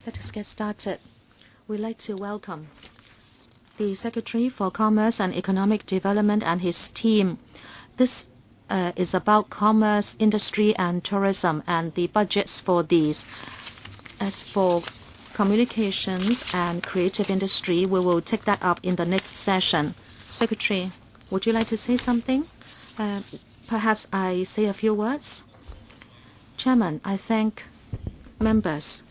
Let us get started. We'd like to welcome the Secretary for Commerce and Economic Development and his team. This is about commerce, industry, and tourism, and the budgets for these. As for communications and creative industry, we will take that up in the next session. Secretary, would you like to say something? Perhaps I say a few words. Chairman, I thank members.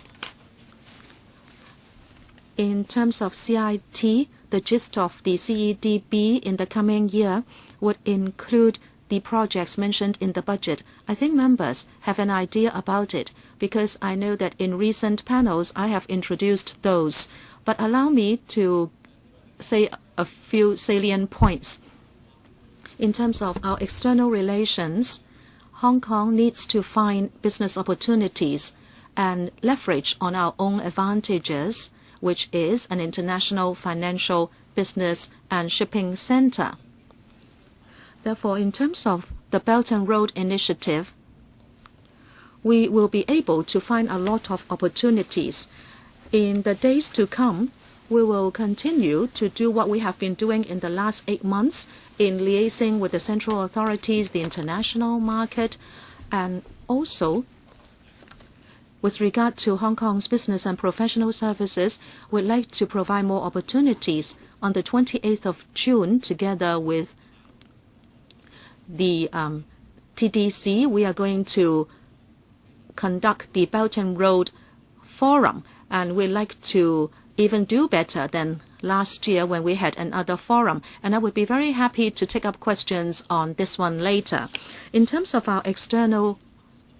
In terms of CIT, the gist of the CEDB in the coming year would include the projects mentioned in the budget. I think members have an idea about it because I know that in recent panels I have introduced those. But allow me to say a few salient points. In terms of our external relations, Hong Kong needs to find business opportunities and leverage on our own advantages, which is an international financial, business, and shipping center. Therefore, in terms of the Belt and Road Initiative, we will be able to find a lot of opportunities. In the days to come, we will continue to do what we have been doing in the last 8 months in liaising with the central authorities, the international market, and also with regard to Hong Kong's business and professional services, we'd like to provide more opportunities. On the 28th of June, together with the TDC, we are going to conduct the Belt and Road Forum, and we'd like to even do better than last year when we had another forum. And I would be very happy to take up questions on this one later. In terms of our external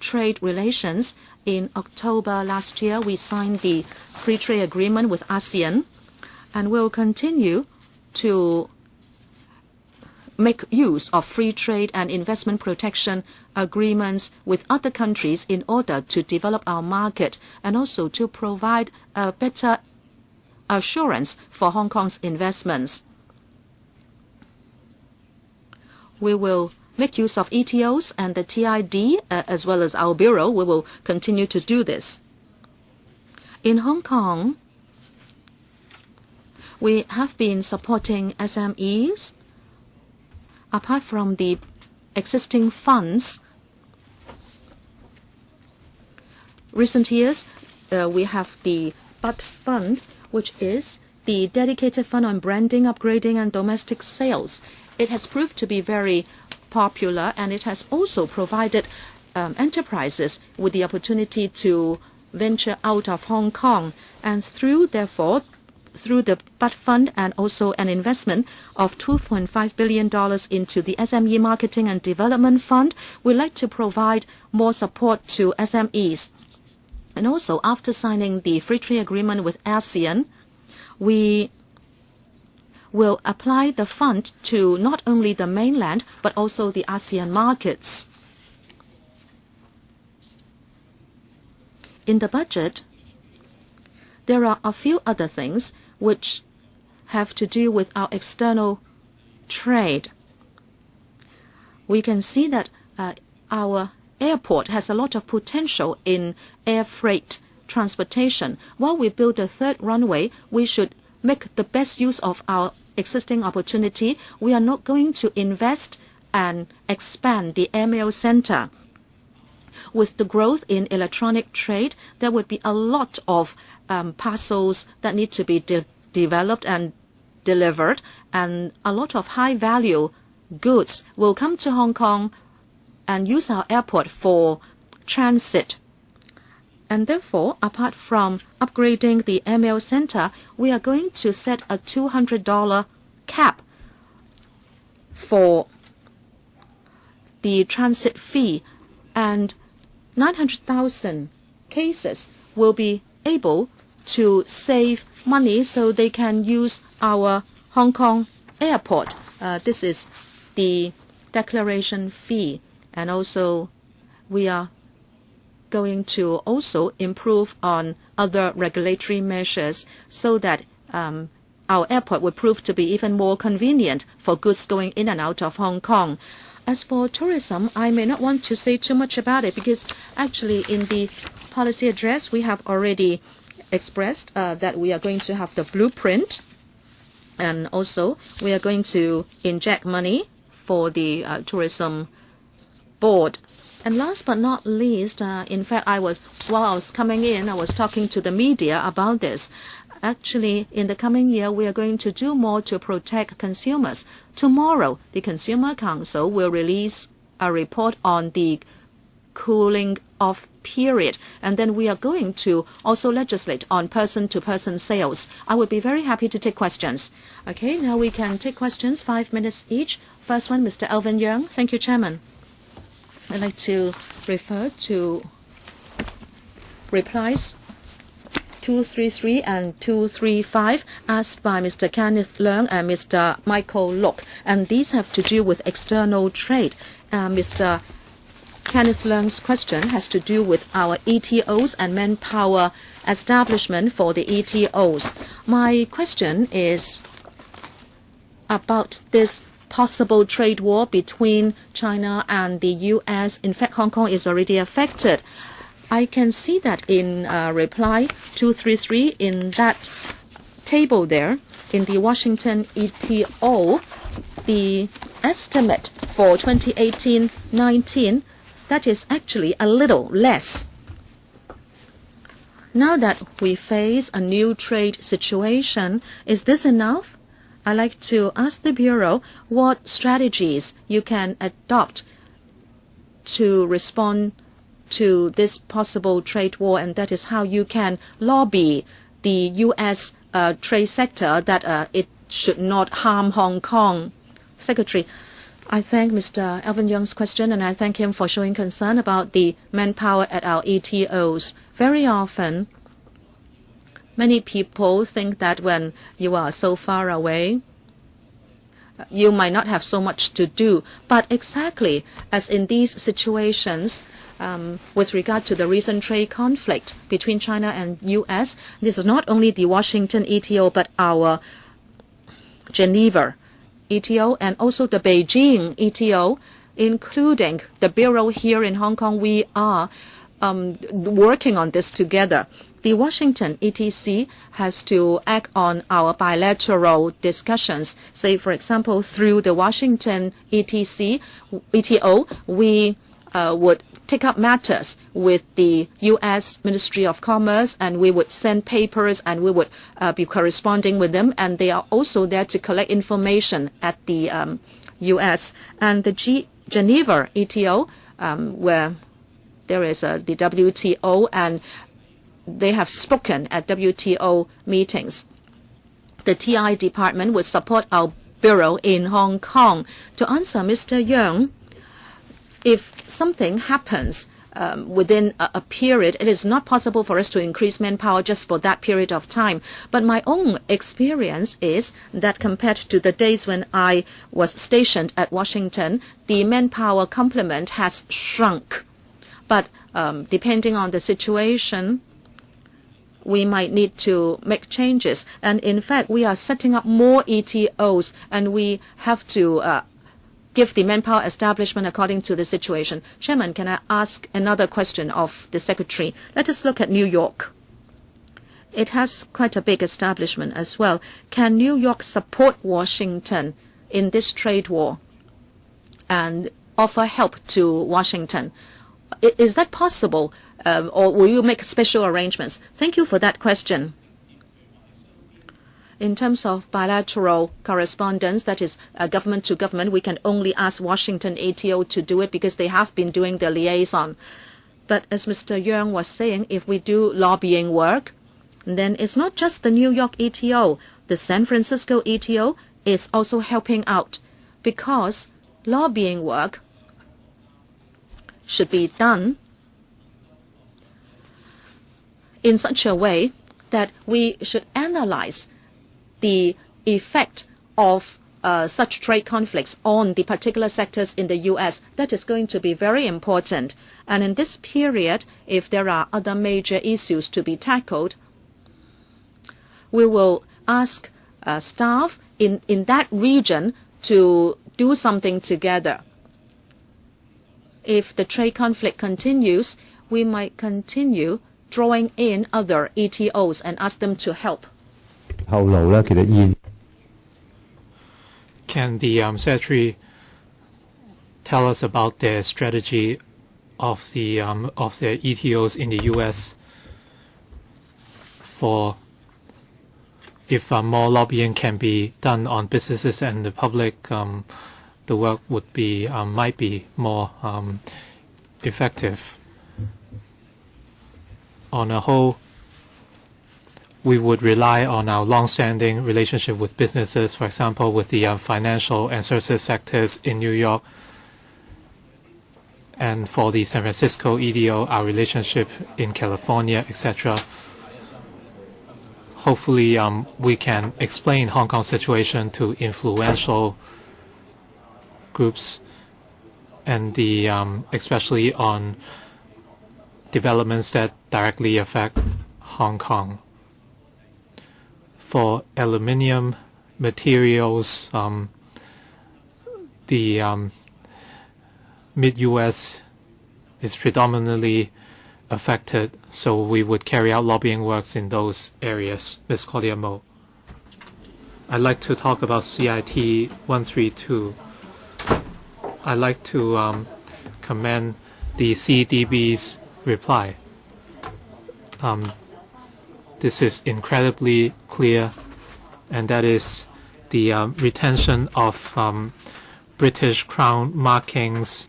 trade relations, in October last year, we signed the free trade agreement with ASEAN, and we'll continue to make use of free trade and investment protection agreements with other countries in order to develop our market and also to provide a better assurance for Hong Kong's investments. We will make use of ETOs and the TID as well as our bureau. We will continue to do this. In Hong Kong, we have been supporting SMEs. Apart from the existing funds, recent years we have the BUD Fund, which is the dedicated fund on branding, upgrading, and domestic sales. It has proved to be very popular, and it has also provided enterprises with the opportunity to venture out of Hong Kong. And through the BUD Fund and also an investment of $2.5 billion into the SME Marketing and Development Fund, we'd like to provide more support to SMEs. And also, after signing the free trade agreement with ASEAN, we will apply the fund to not only the mainland but also the ASEAN markets. In the budget, there are a few other things which have to do with our external trade. We can see that our airport has a lot of potential in air freight transportation. While we build a third runway, we should make the best use of our existing opportunity. We are not going to invest and expand the ML center. With the growth in electronic trade, there would be a lot of parcels that need to be developed and delivered, and a lot of high-value goods will come to Hong Kong and use our airport for transit. And therefore, apart from upgrading the ML center, we are going to set a $200 cap for the transit fee, and 900,000 cases will be able to save money so they can use our Hong Kong airport. This is the declaration fee, and also we are going to also improve on other regulatory measures so that our airport would prove to be even more convenient for goods going in and out of Hong Kong. As for tourism, I may not want to say too much about it because actually in the policy address we have already expressed that we are going to have the blueprint, and also we are going to inject money for the tourism board. And last but not least, in fact, while I was coming in, I was talking to the media about this. Actually, in the coming year, we are going to do more to protect consumers. Tomorrow, the Consumer Council will release a report on the cooling off period, and then we are going to also legislate on person-to-person sales. I would be very happy to take questions. Okay, now we can take questions, 5 minutes each. First one, Mr. Alvin Young. Thank you, Chairman. I'd like to refer to replies 233 and 235 asked by Mr. Kenneth Leung and Mr. Michael Lok, and these have to do with external trade. Mr. Kenneth Leung's question has to do with our ETOs and manpower establishment for the ETOs. My question is about this possible trade war between China and the U.S. In fact, Hong Kong is already affected. I can see that in reply 233 in that table there, in the Washington ETO, the estimate for 2018-19, that is actually a little less. Now that we face a new trade situation, is this enough? I'd like to ask the Bureau what strategies you can adopt to respond to this possible trade war, and that is how you can lobby the U.S. Trade sector that it should not harm Hong Kong. Secretary, I thank Mr. Alvin Young's question, and I thank him for showing concern about the manpower at our ETOs. Very often, many people think that when you are so far away, you might not have so much to do. But exactly as in these situations, with regard to the recent trade conflict between China and U.S., this is not only the Washington ETO, but our Geneva ETO and also the Beijing ETO, including the Bureau here in Hong Kong. We are working on this together. The Washington ETC has to act on our bilateral discussions. Say, for example, through the Washington ETO, we would take up matters with the U.S. Ministry of Commerce, and we would send papers, and we would be corresponding with them, and they are also there to collect information at the U.S. And the Geneva ETO, where there is the WTO, and they have spoken at WTO meetings. The TI department would support our bureau in Hong Kong. To answer Mr. Young, if something happens within a period, it is not possible for us to increase manpower just for that period of time. But my own experience is that compared to the days when I was stationed at Washington, the manpower complement has shrunk. But depending on the situation, we might need to make changes. And in fact, we are setting up more ETOs, and we have to give the manpower establishment according to the situation. Chairman, can I ask another question of the Secretary? Let us look at New York. It has quite a big establishment as well. Can New York support Washington in this trade war and offer help to Washington? Is that possible, or will you make special arrangements? Thank you for that question. In terms of bilateral correspondence, that is government to government, we can only ask Washington ATO to do it because they have been doing the liaison. But as Mr. Young was saying, if we do lobbying work, then it's not just the New York ETO. The San Francisco ETO is also helping out, because lobbying work should be done in such a way that we should analyze the effect of such trade conflicts on the particular sectors in the U.S. That is going to be very important. And in this period, if there are other major issues to be tackled, we will ask staff in that region to do something together. If the trade conflict continues, we might continue drawing in other ETOs and ask them to help. Can the Secretary tell us about their strategy of the ETOs in the U.S. for if more lobbying can be done on businesses and the public, the work would be might be more effective. On a whole, we would rely on our long-standing relationship with businesses, for example, with the financial and services sectors in New York. And for the San Francisco EDO, our relationship in California, etc. Hopefully, we can explain Hong Kong's situation to influential groups, and especially on developments that directly affect Hong Kong. For aluminium materials, the mid-U.S. is predominantly affected, so we would carry out lobbying works in those areas. Ms. Claudia Mo. I'd like to talk about CIT 132. I'd like to commend the CDB's reply. This is incredibly clear, and that is the retention of British Crown markings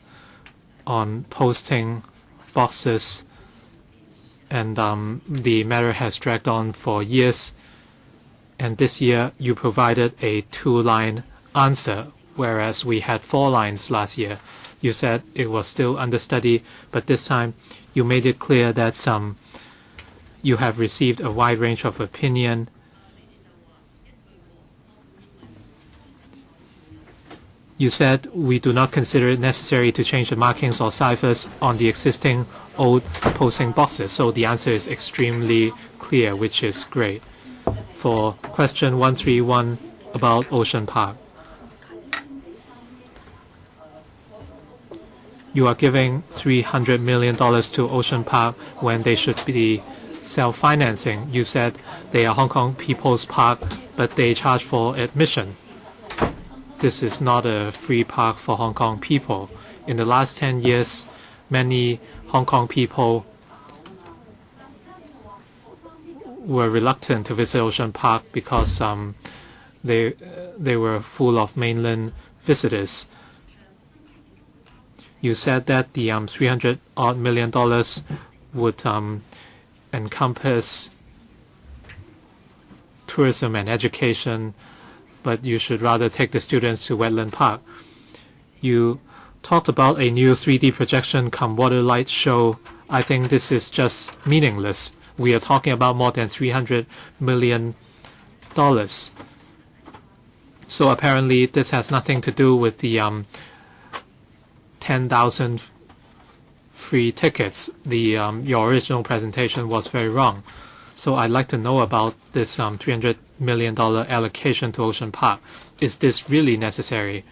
on posting boxes, and the matter has dragged on for years. And this year you provided a 2-line answer, whereas we had 4 lines last year. You said it was still under study, but this time you made it clear that you have received a wide range of opinion. You said we do not consider it necessary to change the markings or ciphers on the existing old posting boxes. So the answer is extremely clear, which is great. For question 131 about Ocean Park. You are giving $300 million to Ocean Park when they should be self-financing. You said they are Hong Kong People's Park, but they charge for admission. This is not a free park for Hong Kong people. In the last 10 years, many Hong Kong people were reluctant to visit Ocean Park because they were full of mainland visitors. You said that the $300-odd million would encompass tourism and education, but you should rather take the students to Wetland Park. You talked about a new 3D projection come water light show. I think this is just meaningless. We are talking about more than $300 million. So apparently this has nothing to do with the 10,000 free tickets. Your original presentation was very wrong. So I'd like to know about this $300 million allocation to Ocean Park. Is this really necessary?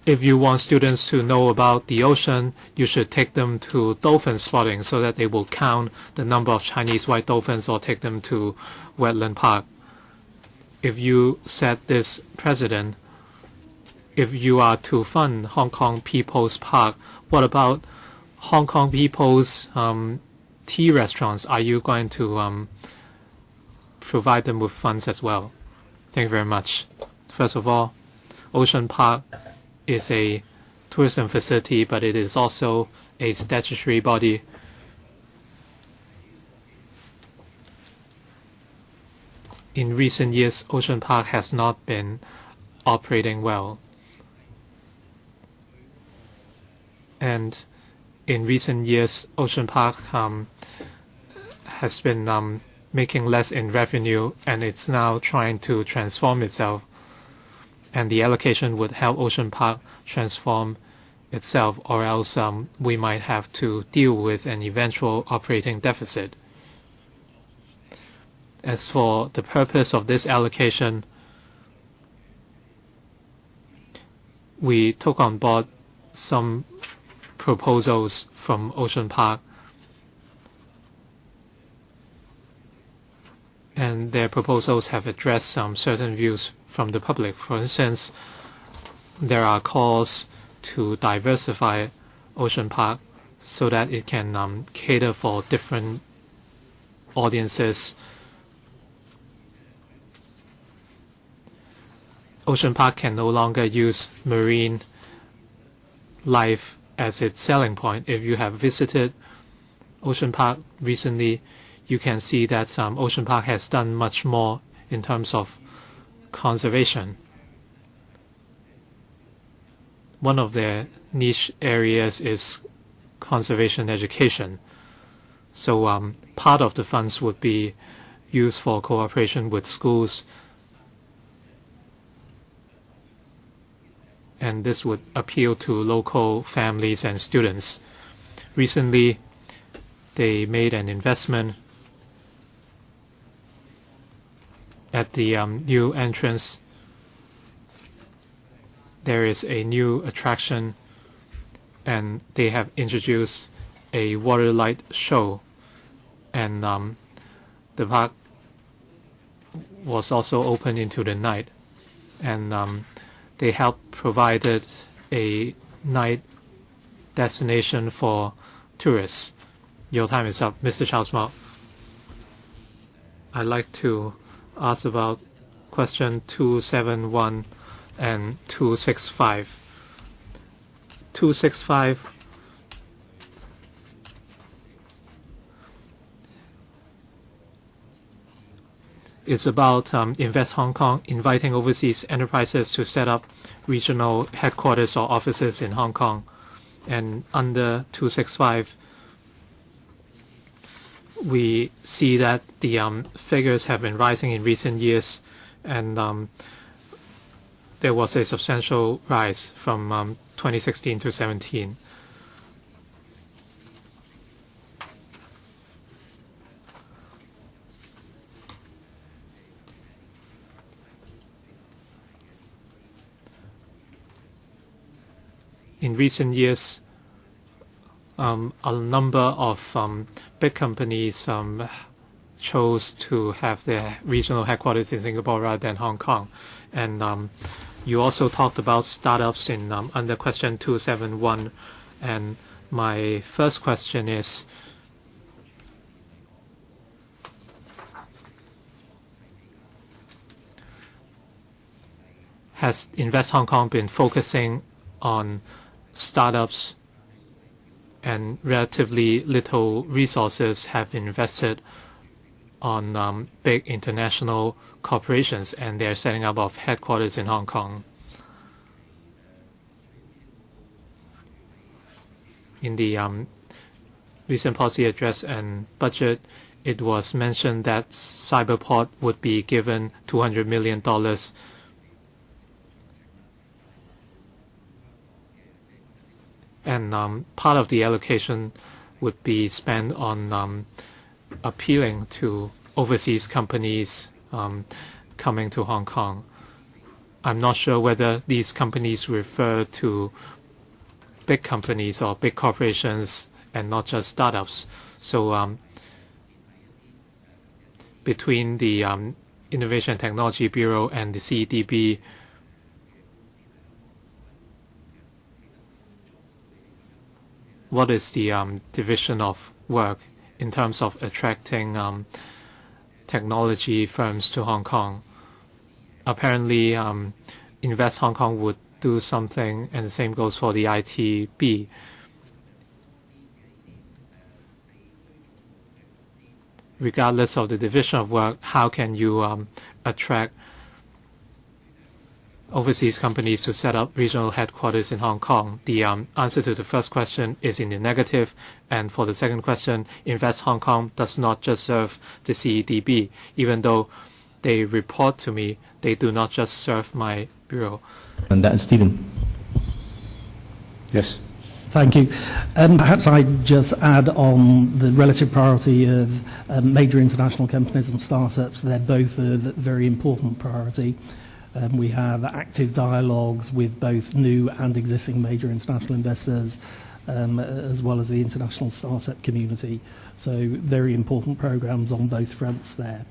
If you want students to know about the ocean, you should take them to dolphin spotting so that they will count the number of Chinese white dolphins, or take them to Wetland Park. If you set this precedent, if you are to fund Hong Kong People's Park, what about Hong Kong People's tea restaurants? Are you going to provide them with funds as well? Thank you very much. First of all, Ocean Park is a tourism facility, but it is also a statutory body. In recent years, Ocean Park has not been operating well. And in recent years, Ocean Park has been making less in revenue, and it's now trying to transform itself. And the allocation would help Ocean Park transform itself, or else we might have to deal with an eventual operating deficit. As for the purpose of this allocation, we took on board some proposals from Ocean Park, and their proposals have addressed some certain views from the public. For instance, there are calls to diversify Ocean Park so that it can cater for different audiences. Ocean Park can no longer use marine life as its selling point. If you have visited Ocean Park recently, you can see that Ocean Park has done much more in terms of conservation. One of their niche areas is conservation education. So part of the funds would be used for cooperation with schools, and this would appeal to local families and students. Recently, they made an investment at the new entrance. There is a new attraction, and they have introduced a water light show, and the park was also open into the night, and they helped provided a night destination for tourists. Your time is up, Mr. Charles Mao. I'd like to ask about question 271 and 265. 265 is about Invest Hong Kong inviting overseas enterprises to set up regional headquarters or offices in Hong Kong. And under 265, we see that the figures have been rising in recent years, and there was a substantial rise from 2016 to 17. In recent years, a number of big companies chose to have their regional headquarters in Singapore rather than Hong Kong. And you also talked about startups in under question 271. And my first question is, has Invest Hong Kong been focusing on startups, and relatively little resources have been invested on big international corporations, and they're setting up of headquarters in Hong Kong? In the recent policy address and budget, it was mentioned that Cyberport would be given $200 million. And part of the allocation would be spent on appealing to overseas companies coming to Hong Kong. I'm not sure whether these companies refer to big companies or big corporations and not just startups. So between the Innovation and Technology Bureau and the CEDB, what is the division of work in terms of attracting technology firms to Hong Kong? Apparently, Invest Hong Kong would do something, and the same goes for the ITB. Regardless of the division of work, how can you attract overseas companies to set up regional headquarters in Hong Kong? The answer to the first question is in the negative, and for the second question, Invest Hong Kong does not just serve the CEDB. Even though they report to me, they do not just serve my bureau. And that is Stephen. Yes. Thank you. Perhaps I'd just add on the relative priority of major international companies and startups. They're both a very important priority. We have active dialogues with both new and existing major international investors as well as the international startup community. So very important programs on both fronts there.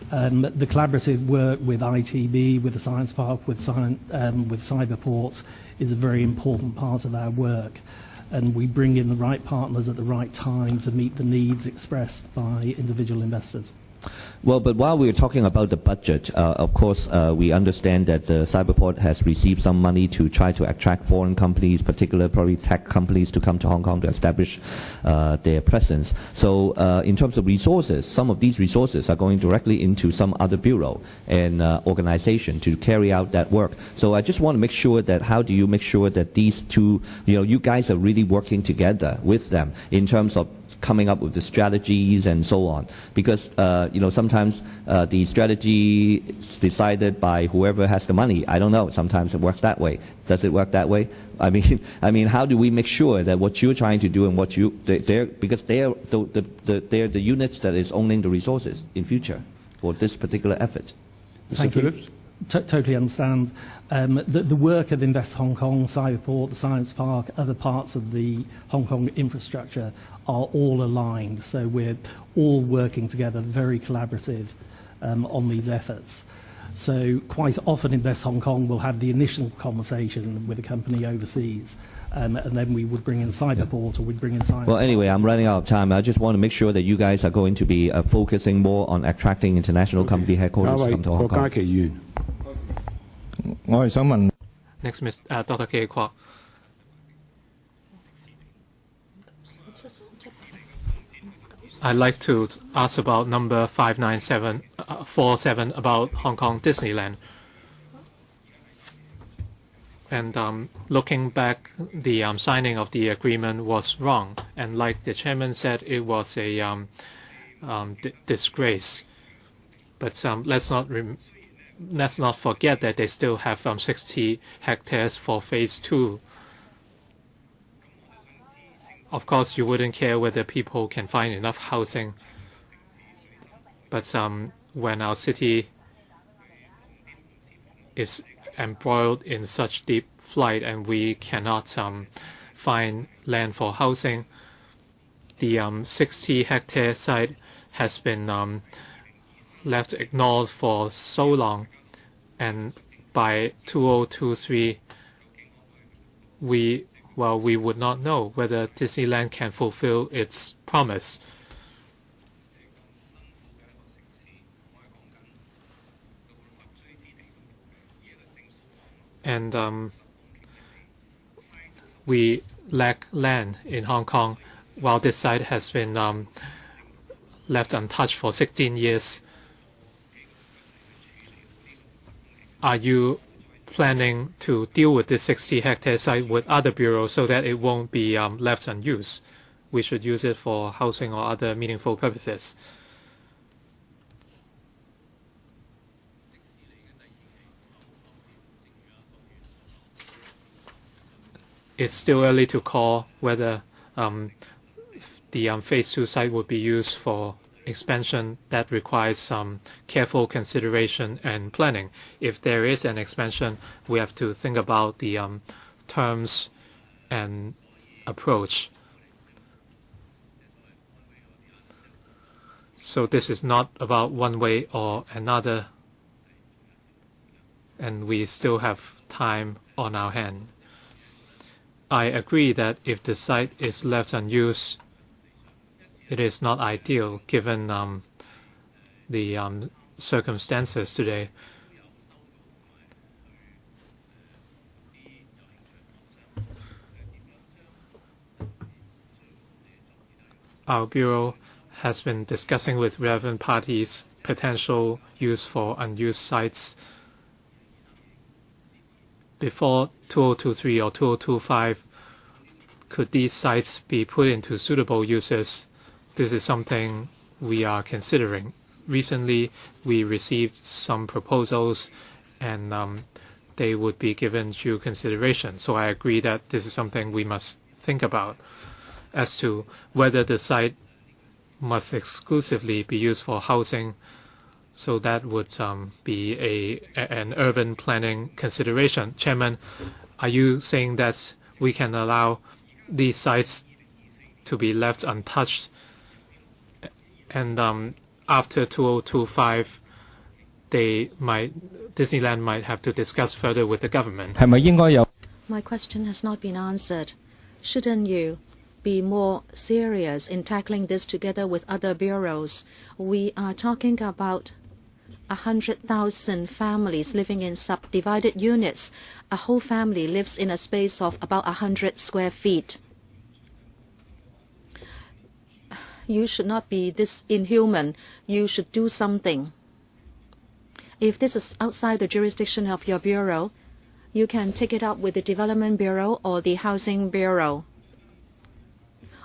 The collaborative work with ITB, with the Science Park, with Cyberport is a very important part of our work. And we bring in the right partners at the right time to meet the needs expressed by individual investors. Well, but while we're talking about the budget, of course, we understand that Cyberport has received some money to try to attract foreign companies, particularly probably tech companies, to come to Hong Kong to establish their presence. So in terms of resources, some of these resources are going directly into some other bureau and organization to carry out that work. So I just want to make sure that how do you make sure that these two, you guys are really working together with them in terms of coming up with the strategies and so on, because sometimes the strategy is decided by whoever has the money. I don't know. Sometimes it works that way. Does it work that way? I mean, how do we make sure that what you're trying to do and what because they're the units that is owning the resources in future for this particular effort. Thank you. Totally understand. The work of Invest Hong Kong, Cyberport, the Science Park, other parts of the Hong Kong infrastructure are all aligned. So we're all working together, very collaborative on these efforts. So quite often Invest Hong Kong will have the initial conversation with a company overseas, and then we would bring in Cyberport or we'd bring in Science. Well, anyway, I'm running out of time. I just want to make sure that you guys are going to be focusing more on attracting international company headquarters to come to Hong Kong. Next, Dr. K. Kwok. I'd like to ask about number 59747 about Hong Kong Disneyland. And looking back, the signing of the agreement was wrong. And like the chairman said, it was a disgrace. But let's not forget that they still have 60 hectares for phase 2. Of course, you wouldn't care whether people can find enough housing. But when our city is embroiled in such deep flood and we cannot find land for housing, the 60-hectare site has been left ignored for so long, and by 2023 we would not know whether Disneyland can fulfill its promise. And we lack land in Hong Kong, while this site has been left untouched for 16 years. Are you planning to deal with this 60-hectare site with other bureaus so that it won't be left unused? We should use it for housing or other meaningful purposes. It's still early to call whether the phase 2 site would be used for expansion. That requires some careful consideration and planning. If there is an expansion, we have to think about the terms and approach. So this is not about one way or another, and we still have time on our hand. I agree that if the site is left unused, it is not ideal given the circumstances today. Our Bureau has been discussing with relevant parties potential use for unused sites. Before 2023 or 2025, could these sites be put into suitable uses? This is something we are considering. Recently, we received some proposals, and they would be given due consideration. So I agree that this is something we must think about. As to whether the site must exclusively be used for housing, so that would be an urban planning consideration. Chairman, are you saying that we can allow these sites to be left untouched. And after 2025, Disneyland might have to discuss further with the government. My question has not been answered. Shouldn't you be more serious in tackling this together with other bureaus? We are talking about 100,000 families living in subdivided units. A whole family lives in a space of about 100 square feet. You should not be this inhuman. You should do something. If this is outside the jurisdiction of your bureau, you can take it up with the Development Bureau or the Housing Bureau.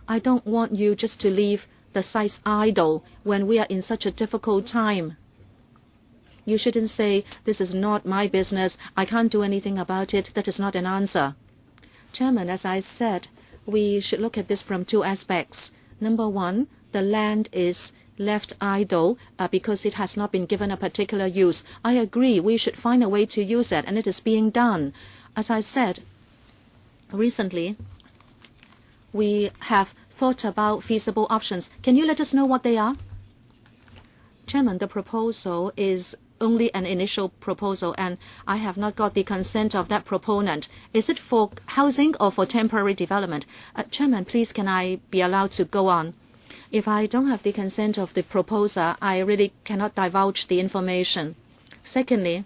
I don't want you just to leave the sites idle when we are in such a difficult time. You shouldn't say, this is not my business, I can't do anything about it. That is not an answer. Chairman, as I said, we should look at this from two aspects. Number one, the land is left idle because it has not been given a particular use. I agree, we should find a way to use it, and it is being done. As I said, recently, we have thought about feasible options. Can you let us know what they are? Chairman, the proposal is only an initial proposal, and I have not got the consent of that proponent. Is it for housing or for temporary development? Chairman, please, can I be allowed to go on? If I don't have the consent of the proposer, I really cannot divulge the information. Secondly,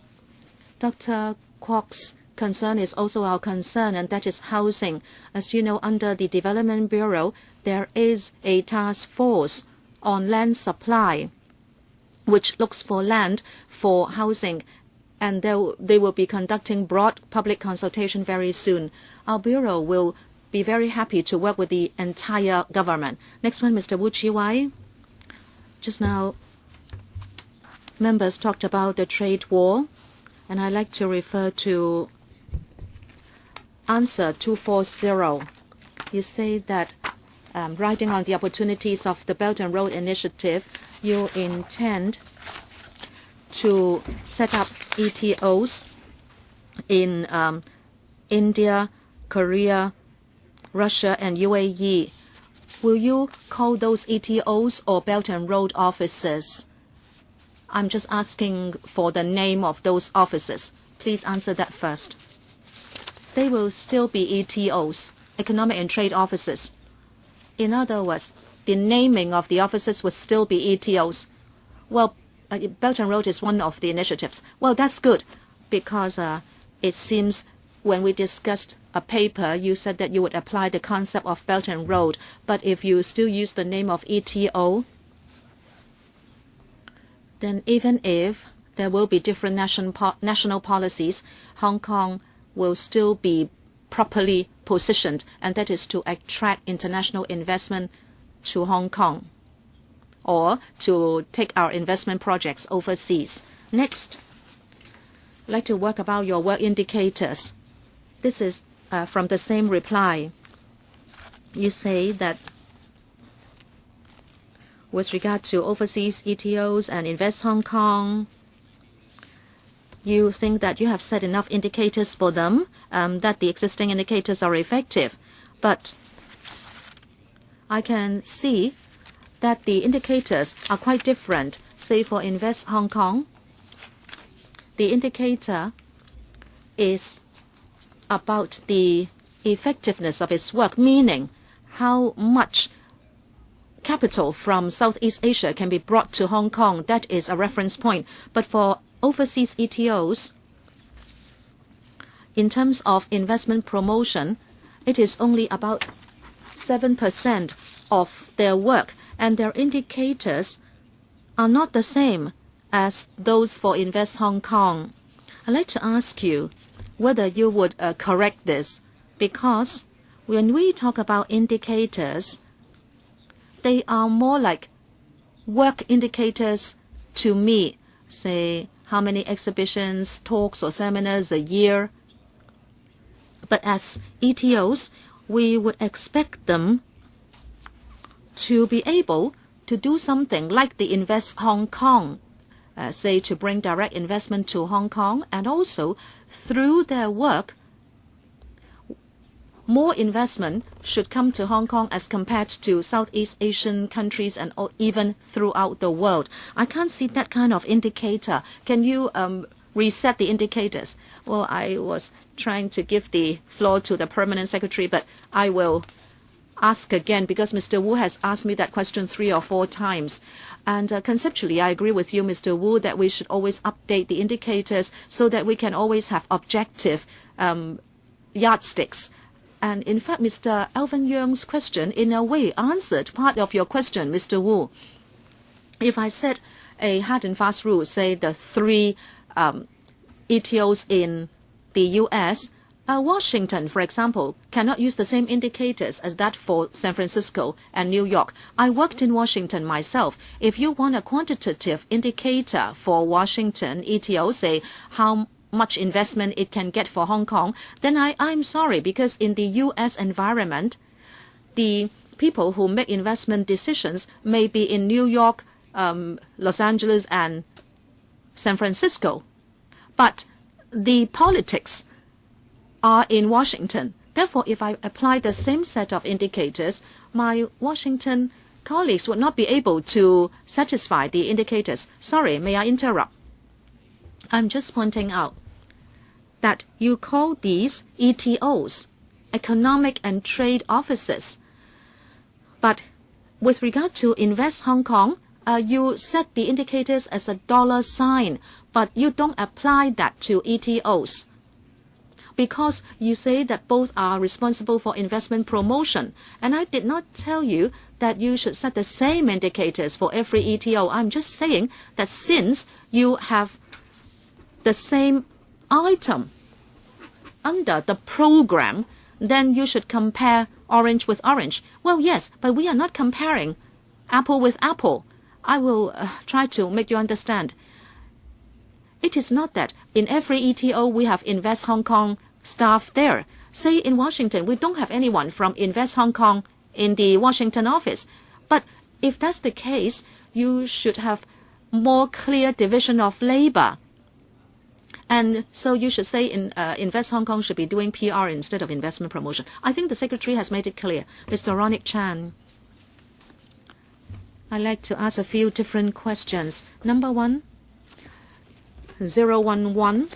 Dr. Kwok's concern is also our concern, and that is housing. As you know, under the Development Bureau, there is a task force on land supply, which looks for land for housing, and they will be conducting broad public consultation very soon. Our bureau will be very happy to work with the entire government. Next one, Mr. Wu Chi-wai. Just now, members talked about the trade war, and I'd like to refer to answer 240. You say that riding on the opportunities of the Belt and Road Initiative, you intend to set up ETOs in India, Korea, Russia, and UAE. Will you call those ETOs or Belt and Road offices? I'm just asking for the name of those offices. Please answer that first. They will still be ETOs, Economic and Trade Offices. In other words, the naming of the offices will still be ETOs. Well, Belt and Road is one of the initiatives. Well, that's good, because it seems when we discussed a paper, you said that you would apply the concept of Belt and Road. But if you still use the name of ETO, then even if there will be different national policies, Hong Kong will still be properly positioned, and that is to attract international investment to Hong Kong or to take our investment projects overseas. Next, I'd like to work about your work indicators. This is from the same reply. You say that with regard to overseas ETOs and Invest Hong Kong, you think that you have set enough indicators for them, that the existing indicators are effective. But I can see that the indicators are quite different. Say for Invest Hong Kong, the indicator is about the effectiveness of its work, meaning how much capital from Southeast Asia can be brought to Hong Kong. That is a reference point. But for overseas ETOs, in terms of investment promotion, it is only about 7% of their work, and their indicators are not the same as those for Invest Hong Kong. I'd like to ask you whether you would correct this, because when we talk about indicators, they are more like work indicators to me, say how many exhibitions, talks, or seminars a year. But as ETOs, we would expect them to be able to do something like the Invest Hong Kong, say to bring direct investment to Hong Kong, and also through their work, more investment should come to Hong Kong as compared to Southeast Asian countries and even throughout the world. I can't see that kind of indicator. Can you reset the indicators? Well, I was trying to give the floor to the Permanent Secretary, but I will ask again because Mr. Wu has asked me that question 3 or 4 times. And conceptually, I agree with you, Mr. Wu, that we should always update the indicators so that we can always have objective yardsticks. And in fact, Mr. Alvin Yeung's question, in a way, answered part of your question, Mr. Wu. If I set a hard and fast rule, say the 3 ETOs in the U.S., Washington, for example, cannot use the same indicators as that for San Francisco and New York. I worked in Washington myself. If you want a quantitative indicator for Washington ETO, say how much investment it can get for Hong Kong, then I'm sorry, because in the U.S. environment, the people who make investment decisions may be in New York, Los Angeles, and San Francisco. But the politics are in Washington. Therefore, if I apply the same set of indicators, my Washington colleagues would not be able to satisfy the indicators. Sorry, may I interrupt? I'm just pointing out that you call these ETOs, Economic and Trade Offices. But with regard to Invest Hong Kong, you set the indicators as a dollar sign, but you don't apply that to ETOs. Because you say that both are responsible for investment promotion. And I did not tell you that you should set the same indicators for every ETO. I'm just saying that since you have the same item under the program, then you should compare orange with orange. Well, yes, but we are not comparing apple with apple. I will try to make you understand. It is not that in every ETO we have Invest Hong Kong staff there. Say in Washington, we don't have anyone from Invest Hong Kong in the Washington office. But if that's the case, you should have more clear division of labor. And so you should say Invest Hong Kong should be doing PR instead of investment promotion. I think the Secretary has made it clear. Mr. Ronick Chan, I'd like to ask a few different questions. Number 1, 011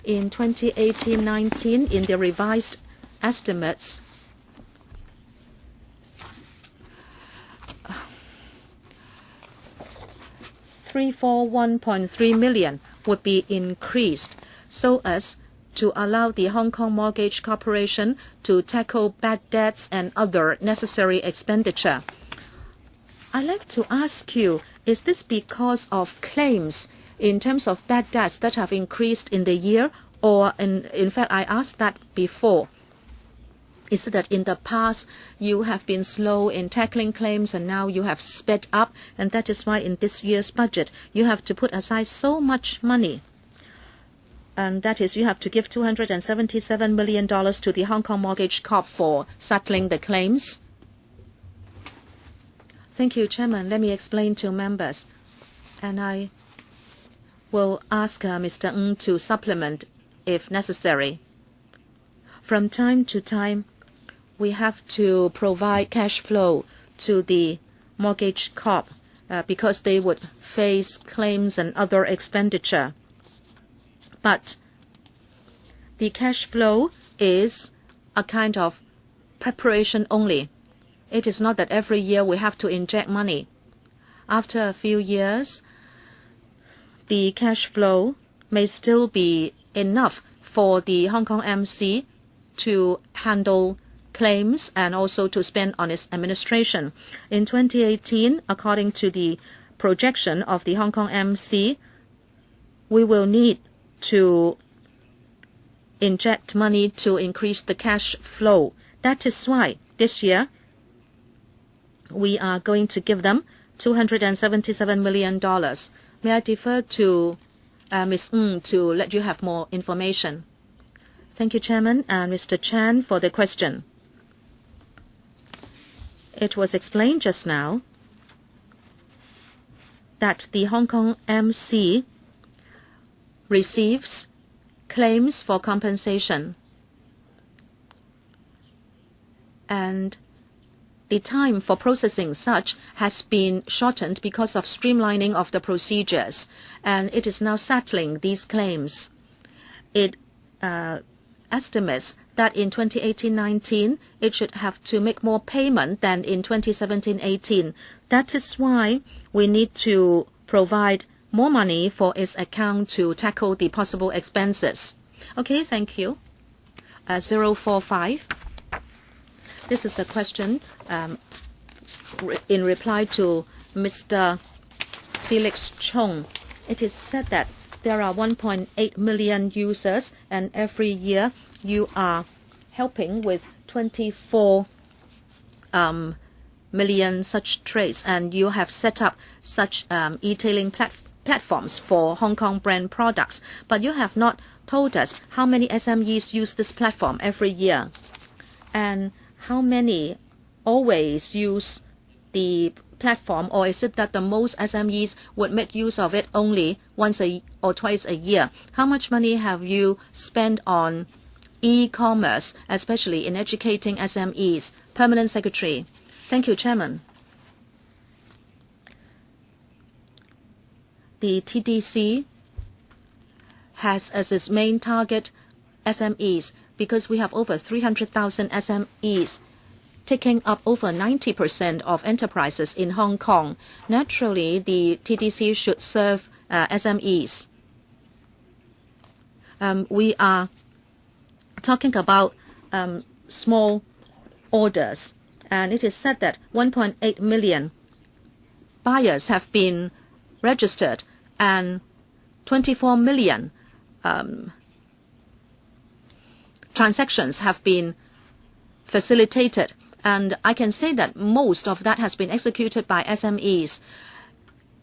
in 2018-19 in the revised estimates. $341.3 million would be increased so as to allow the Hong Kong Mortgage Corporation to tackle bad debts and other necessary expenditure. I'd like to ask you, is this because of claims in terms of bad debts that have increased in the year, or in fact I asked that before? Is it that in the past you have been slow in tackling claims and now you have sped up, and that is why in this year's budget you have to put aside so much money? And that is, you have to give $277 million to the Hong Kong Mortgage Corp for settling the claims. Thank you, Chairman. Let me explain to members. And I will ask Mr. Ng to supplement if necessary. From time to time, we have to provide cash flow to the Mortgage Corp because they would face claims and other expenditure. But the cash flow is a kind of preparation only. It is not that every year we have to inject money. After a few years, the cash flow may still be enough for the Hong Kong MC to handle claims and also to spend on its administration. In 2018, according to the projection of the Hong Kong MC, we will need to inject money to increase the cash flow. That is why this year we are going to give them $277 million. May I defer to Ms. Ng to let you have more information? Thank you, Chairman, and Mr. Chan for the question. It was explained just now that the Hong Kong MC receives claims for compensation. and the time for processing such has been shortened because of streamlining of the procedures, and it is now settling these claims. It estimates that in 2018-19 it should have to make more payment than in 2017-18. That is why we need to provide more money for its account to tackle the possible expenses. Okay, thank you. 045. This is a question in reply to Mr. Felix Chung. It is said that there are 1.8 million users, and every year you are helping with 24 million such trades, and you have set up such e-tailing platforms for Hong Kong brand products. But you have not told us how many SMEs use this platform every year, and how many always use the platform, or is it that the most SMEs would make use of it only once or twice a year? How much money have you spent on e-commerce, especially in educating SMEs? Permanent Secretary. Thank you, Chairman. The TDC has as its main target SMEs, because we have over 300,000 SMEs taking up over 90% of enterprises in Hong Kong. Naturally, the TDC should serve SMEs. We are talking about small orders, and it is said that 1.8 million buyers have been registered, and 24 million transactions have been facilitated. And I can say that most of that has been executed by SMEs.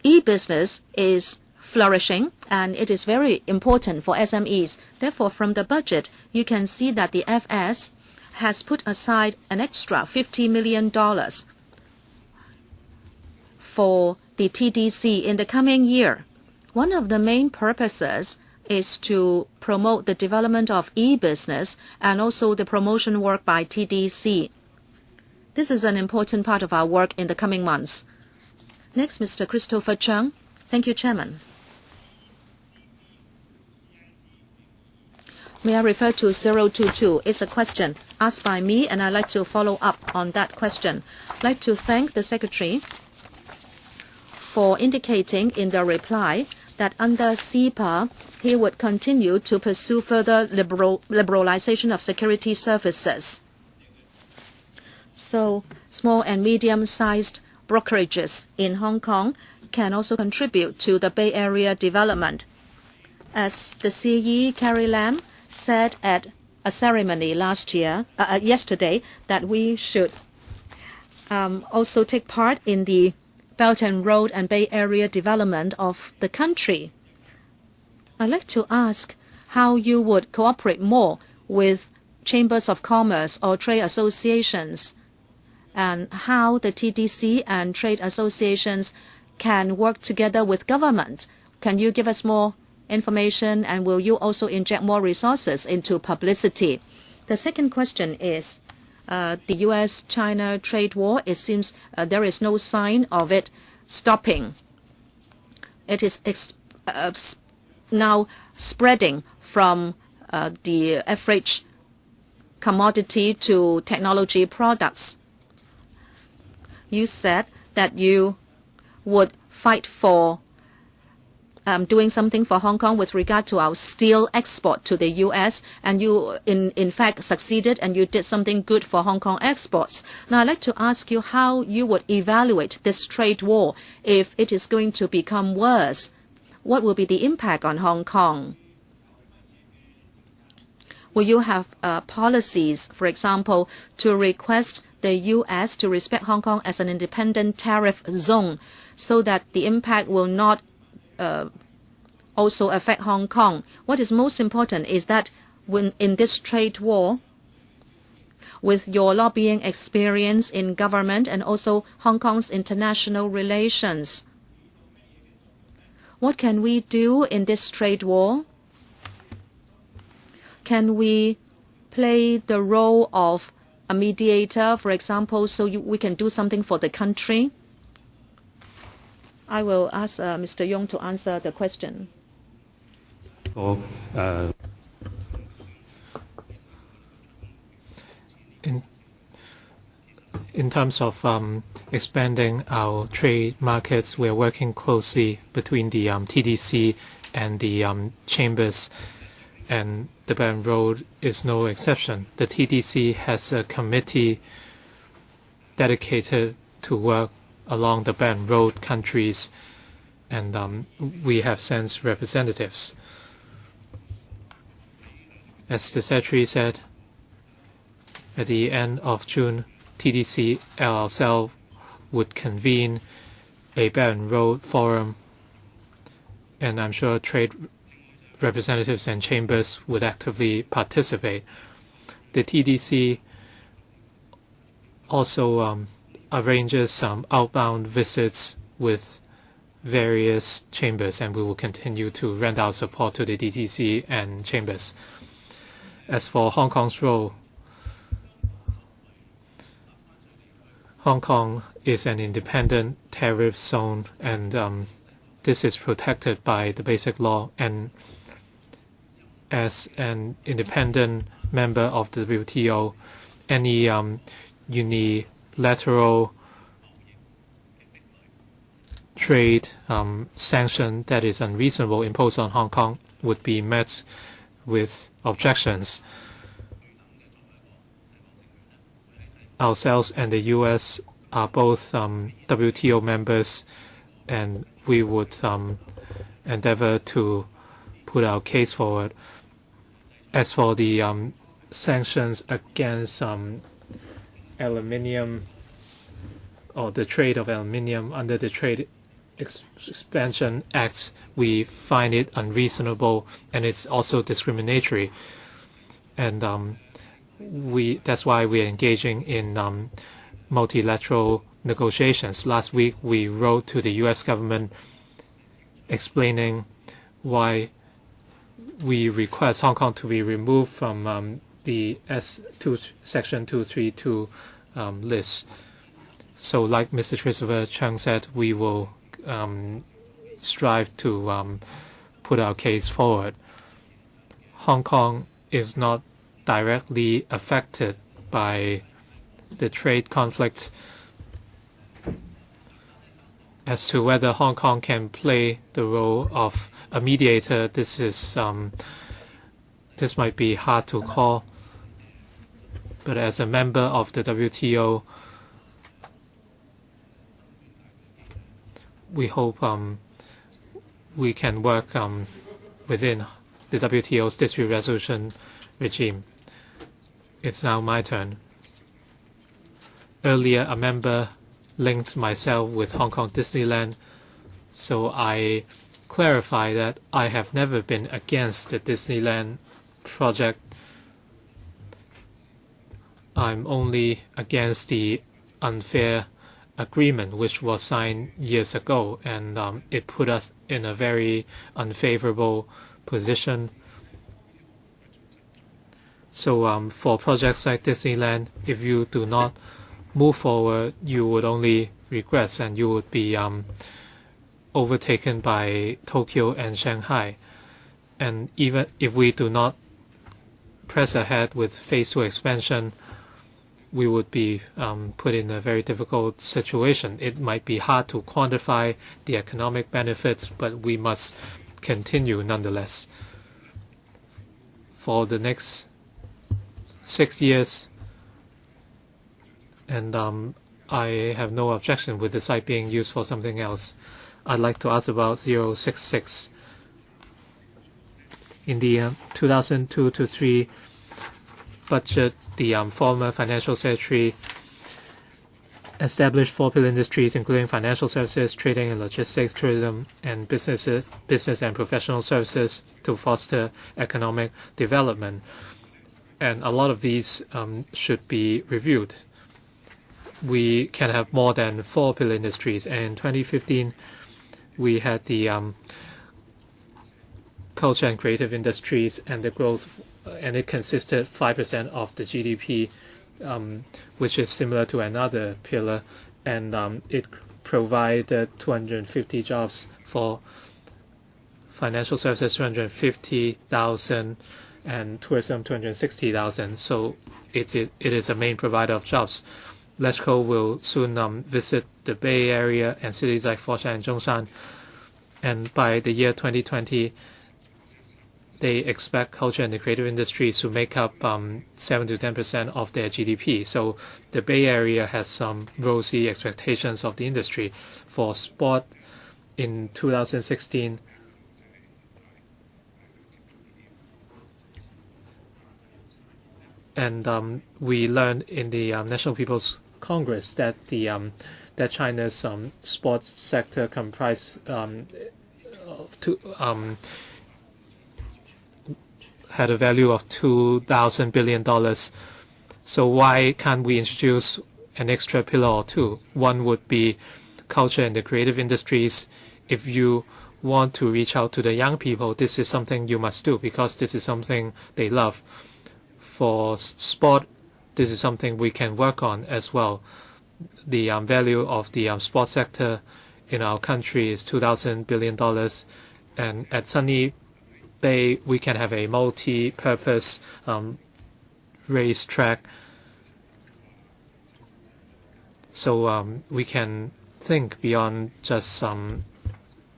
E-business is flourishing, and it is very important for SMEs. Therefore, from the budget, you can see that the FS has put aside an extra $50 million for the TDC in the coming year. One of the main purposes is to promote the development of e-business and also the promotion work by TDC. This is an important part of our work in the coming months. Next, Mr. Christopher Chung. Thank you, Chairman. May I refer to 022? It's a question asked by me, and I'd like to follow up on that question. I'd like to thank the Secretary for indicating in the reply that under CEPA, he would continue to pursue further liberalization of security services. So small and medium-sized brokerages in Hong Kong can also contribute to the Bay Area development. As the CE, Carrie Lam, said at a ceremony yesterday, that we should also take part in the Belt and Road and Bay Area development of the country. I'd like to ask how you would cooperate more with chambers of commerce or trade associations, and how the TDC and trade associations can work together with government. Can you give us more information, and will you also inject more resources into publicity? The second question is the U.S.-China trade war. It seems there is no sign of it stopping. It is now spreading from the average commodity to technology products. You said that you would fight for doing something for Hong Kong with regard to our steel export to the U.S., and you in fact succeeded, and you did something good for Hong Kong exports. Now I'd like to ask you how you would evaluate this trade war if it is going to become worse. What will be the impact on Hong Kong? Will you have policies, for example, to request the U.S. to respect Hong Kong as an independent tariff zone, so that the impact will not also affect Hong Kong? What is most important is that when in this trade war, with your lobbying experience in government and also Hong Kong's international relations, what can we do in this trade war? Can we play the role of a mediator, for example, so we can do something for the country? I will ask Mr. Yong to answer the question. In terms of expanding our trade markets, we are working closely between the TDC and the chambers, and the Belt and Road is no exception. The TDC has a committee dedicated to work along the Belt and Road countries, and we have sent representatives. As the Secretary said, at the end of June, TDC ourselves would convene a Belt and Road forum, and I'm sure trade representatives and chambers would actively participate. The TDC also arranges some outbound visits with various chambers, and we will continue to render our support to the TDC and chambers. As for Hong Kong's role, Hong Kong is an independent tariff zone, and this is protected by the Basic Law. And as an independent member of the WTO, any unilateral trade sanction that is unreasonable imposed on Hong Kong would be met with objections. Ourselves and the U.S. are both WTO members, and we would endeavor to put our case forward. As for the sanctions against aluminium, or the trade of aluminium under the Trade Expansion Act, we find it unreasonable, and it's also discriminatory. And that's why we're engaging in multilateral negotiations. Last week, we wrote to the U.S. government explaining why we request Hong Kong to be removed from the Section 232 list. So, like Mr. Christopher Chung said, we will strive to put our case forward. Hong Kong is not directly affected by the trade conflict. As to whether Hong Kong can play the role of a mediator, this might be hard to call. But as a member of the WTO, we hope we can work within the WTO's dispute resolution regime. It's now my turn. Earlier, a member linked myself with Hong Kong Disneyland, so I clarify that I have never been against the Disneyland project. I'm only against the unfair agreement which was signed years ago, and it put us in a very unfavorable position. So for projects like Disneyland, if you do not move forward, you would only regress, and you would be overtaken by Tokyo and Shanghai. And even if we do not press ahead with Phase 2 expansion, we would be put in a very difficult situation. It might be hard to quantify the economic benefits, but we must continue nonetheless. For the next 6 years, and I have no objection with the site being used for something else. I'd like to ask about 066. In the 2002-3 budget, the former financial secretary established 4 pillar industries, including financial services, trading and logistics, tourism, and business and professional services, to foster economic development. And a lot of these should be reviewed. We can have more than 4 pillar industries. And in 2015, we had the culture and creative industries, and the growth, and it consisted 5% of the GDP which is similar to another pillar, and it provided 250 jobs for financial services, 250,000, and tourism 260,000. So it is a main provider of jobs. LegCo will soon visit the Bay Area and cities like Foshan and Zhongshan, and by the year 2020, they expect culture and the creative industries to make up 7 to 10% of their GDP. So the Bay Area has some rosy expectations of the industry. For sport, in 2016, and we learned in the National People's Congress that that China's sports sector comprised had a value of $2,000 billion. So why can't we introduce an extra pillar or two? One would be culture and the creative industries. If you want to reach out to the young people, this is something you must do because this is something they love. For sport, this is something we can work on as well. The value of the sports sector in our country is $2,000 billion, and at Sunny Bay we can have a multi-purpose racetrack. So we can think beyond just some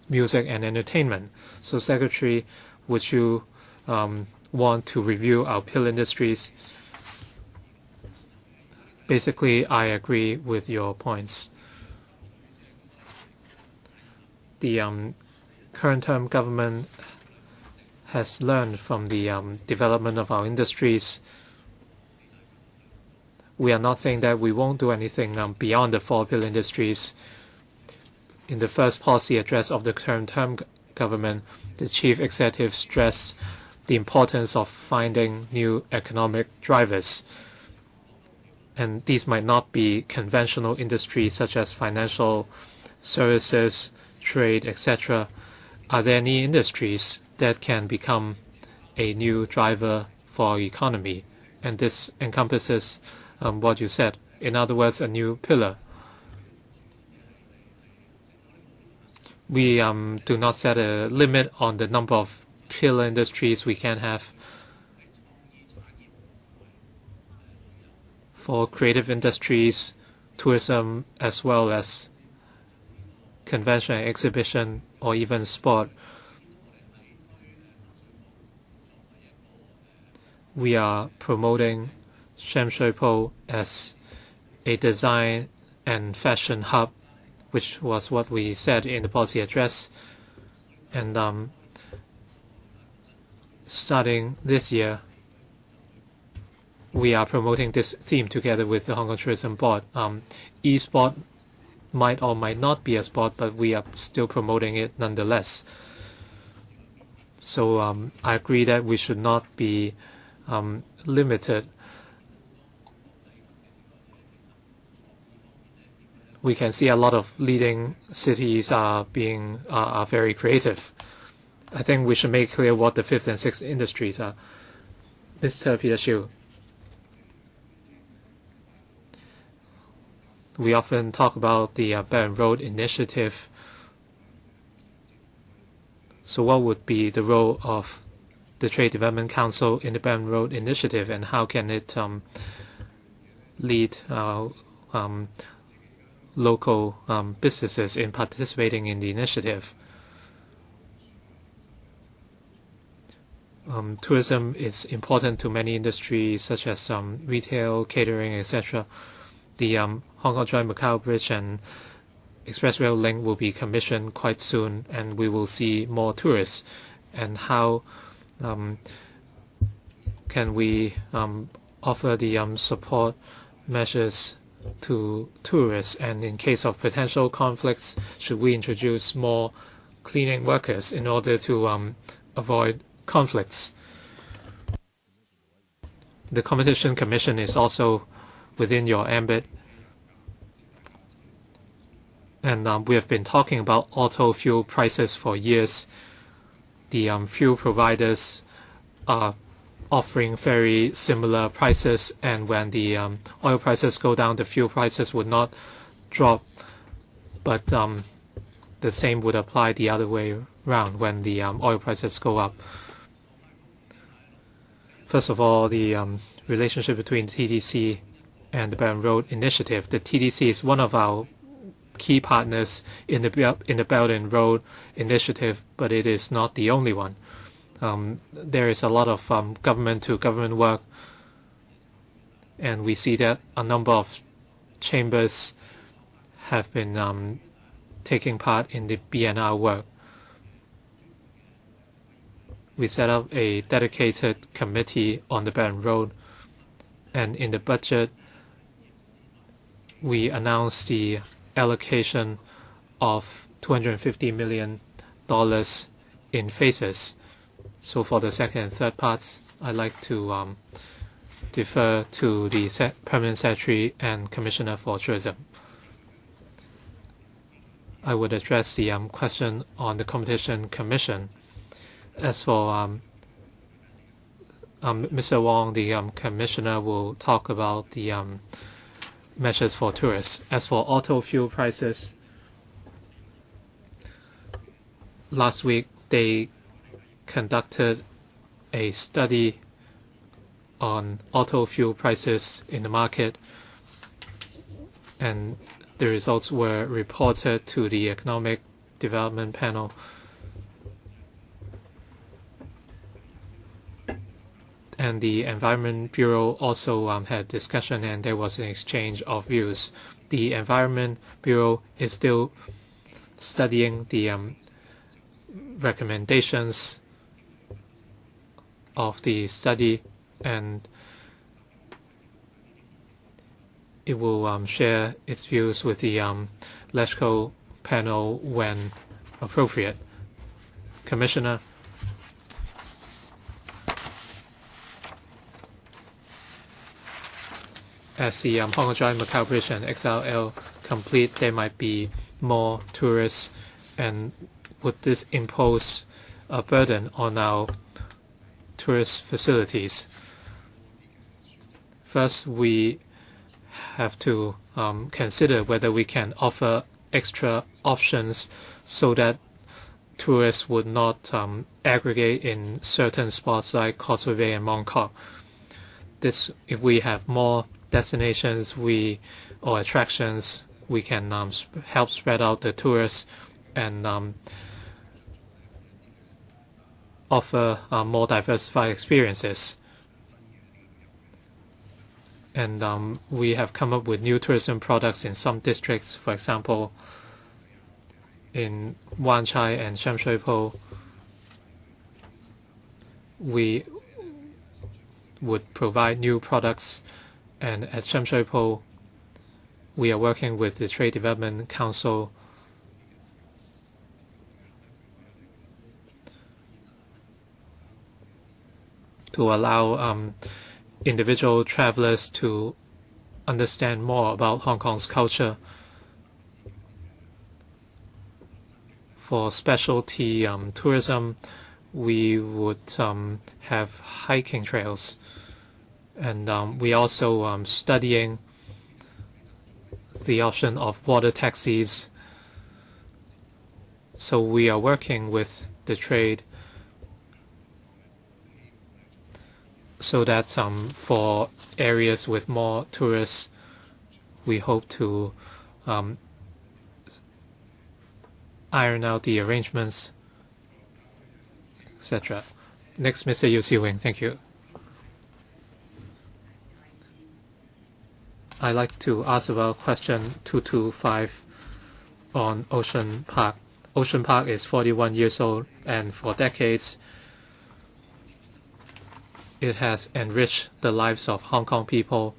music and entertainment. So, Secretary, would you want to review our pillar industries? Basically, I agree with your points. The current term government has learned from the development of our industries. We are not saying that we won't do anything beyond the 4 pillar industries. In the first policy address of the current term government, the chief executive stressed the importance of finding new economic drivers. And these might not be conventional industries such as financial services, trade, etc. Are there any industries that can become a new driver for our economy? And this encompasses what you said. In other words, a new pillar. We do not set a limit on the number of pillar industries we can have. For creative industries, tourism, as well as convention and exhibition, or even sport, we are promoting Shamshui-Po as a design and fashion hub, which was what we said in the policy address. And starting this year, we are promoting this theme together with the Hong Kong Tourism Board. E-sport might or might not be a sport, but we are still promoting it nonetheless. So I agree that we should not be limited. We can see a lot of leading cities are very creative. I think we should make clear what the 5th and 6th industries are. Mr. Peter Hsu. We often talk about the Belt and Road Initiative. So what would be the role of the Trade Development Council in the Belt and Road Initiative, and how can it lead local businesses in participating in the initiative? Tourism is important to many industries such as retail, catering, etc. The Hong Kong Joy Macau Bridge and Express Rail Link will be commissioned quite soon, and we will see more tourists. And how can we offer the support measures to tourists? And in case of potential conflicts, should we introduce more cleaning workers in order to avoid conflicts? The Competition Commission is also within your ambit. And we have been talking about auto fuel prices for years. The fuel providers are offering very similar prices, and when the oil prices go down, the fuel prices would not drop, but the same would apply the other way around when the oil prices go up. First of all, the relationship between TDC and the Belt and Road Initiative. The TDC is one of our key partners in the Belt and Road Initiative, but it is not the only one. There is a lot of government-to-government work, and we see that a number of chambers have been taking part in the BNR work. We set up a dedicated committee on the Belt and Road, and in the budget, we announced the allocation of $250 million in phases. So for the second and third parts, I'd like to defer to the Permanent Secretary and Commissioner for Tourism. I would address the question on the Competition Commission. As for Mr. Wong, the Commissioner will talk about the measures for tourists. As for auto fuel prices, last week they conducted a study on auto fuel prices in the market, and the results were reported to the Economic Development Panel. And the Environment Bureau also had discussion, and there was an exchange of views. The Environment Bureau is still studying the recommendations of the study, and it will share its views with the LESCO panel when appropriate. Commissioner. As the Hong Kong Drive Macau Bridge and XLL complete, there might be more tourists, and would this impose a burden on our tourist facilities? First, we have to consider whether we can offer extra options so that tourists would not aggregate in certain spots like Causeway Bay and Mong Kok. This, if we have more destinations or attractions, we can help spread out the tourists and offer more diversified experiences. And we have come up with new tourism products in some districts. For example, in Wan Chai and Sham Shui Po, we would provide new products. And at Sham Shui Po, we are working with the Trade Development Council to allow individual travelers to understand more about Hong Kong's culture. For specialty tourism, we would have hiking trails. And we also studying the option of water taxis. So we are working with the trade so that for areas with more tourists, we hope to iron out the arrangements, etc. Next, Mr. Yu Si-wing. Thank you. I'd like to ask about question 225 on Ocean Park. Ocean Park is 41 years old, and for decades it has enriched the lives of Hong Kong people,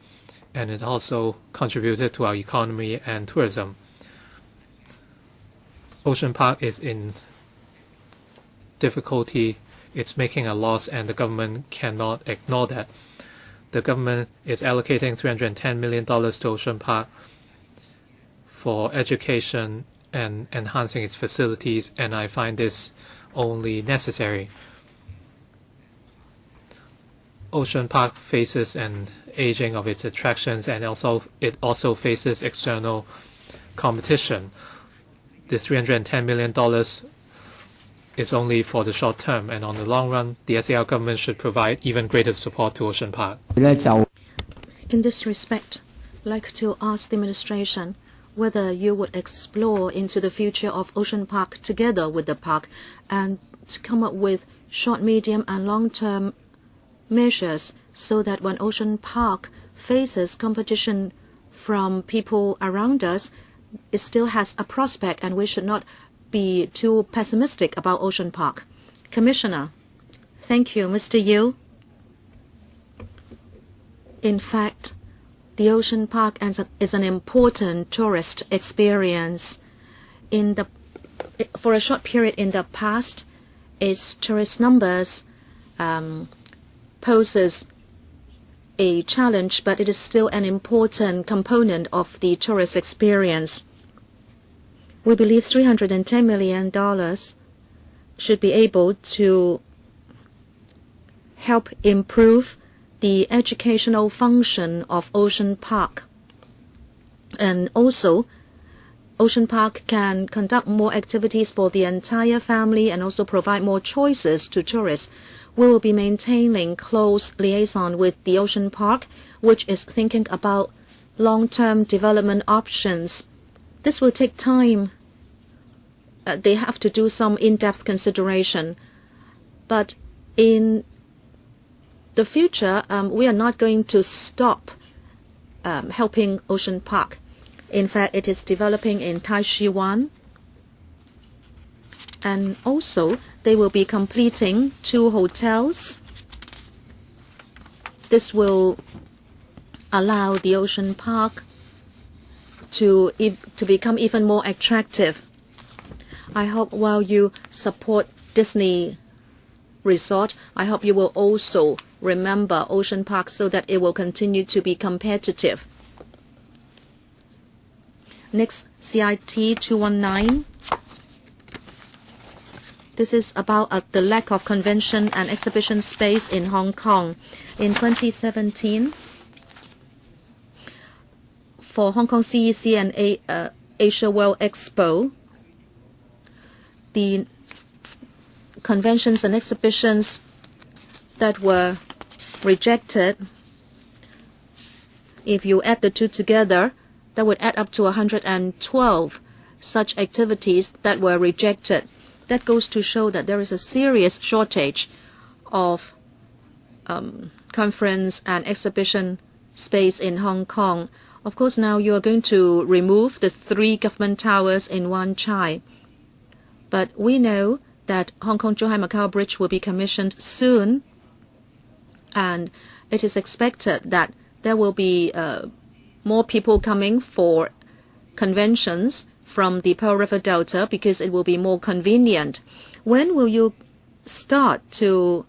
and it also contributed to our economy and tourism. Ocean Park is in difficulty. It's making a loss, and the government cannot ignore that. The government is allocating $310 million to Ocean Park for education and enhancing its facilities, and I find this only necessary. Ocean Park faces an aging of its attractions, and it also faces external competition. The $310 million is only for the short term, and on the long run, the SAR government should provide even greater support to Ocean Park. In this respect, I'd like to ask the administration whether you would explore into the future of Ocean Park together with the park and to come up with short, medium, and long-term measures so that when Ocean Park faces competition from people around us, it still has a prospect, and we should not be too pessimistic about Ocean Park. Commissioner. Thank you, Mr. Yu. In fact, the Ocean Park is an important tourist experience. For a short period in the past, its tourist numbers poses a challenge, but it is still an important component of the tourist experience. We believe $310 million should be able to help improve the educational function of Ocean Park. And also, Ocean Park can conduct more activities for the entire family and also provide more choices to tourists. We will be maintaining close liaison with the Ocean Park, which is thinking about long-term development options. This will take time. They have to do some in-depth consideration. But in the future, we are not going to stop helping Ocean Park. In fact, it is developing in Taishiwan. And also, they will be completing 2 hotels. This will allow the Ocean Park to become even more attractive. I hope while you support Disney Resort, I hope you will also remember Ocean Park so that it will continue to be competitive. Next, CIT 219. This is about the lack of convention and exhibition space in Hong Kong. In 2017, for Hong Kong CEC and Asia World Expo, the conventions and exhibitions that were rejected, if you add the two together, that would add up to 112 such activities that were rejected. That goes to show that there is a serious shortage of conference and exhibition space in Hong Kong. Of course, now you are going to remove the 3 government towers in Wan Chai. But we know that Hong Kong-Zhuhai-Macau Bridge will be commissioned soon, and it is expected that there will be more people coming for conventions from the Pearl River Delta because it will be more convenient. When will you start to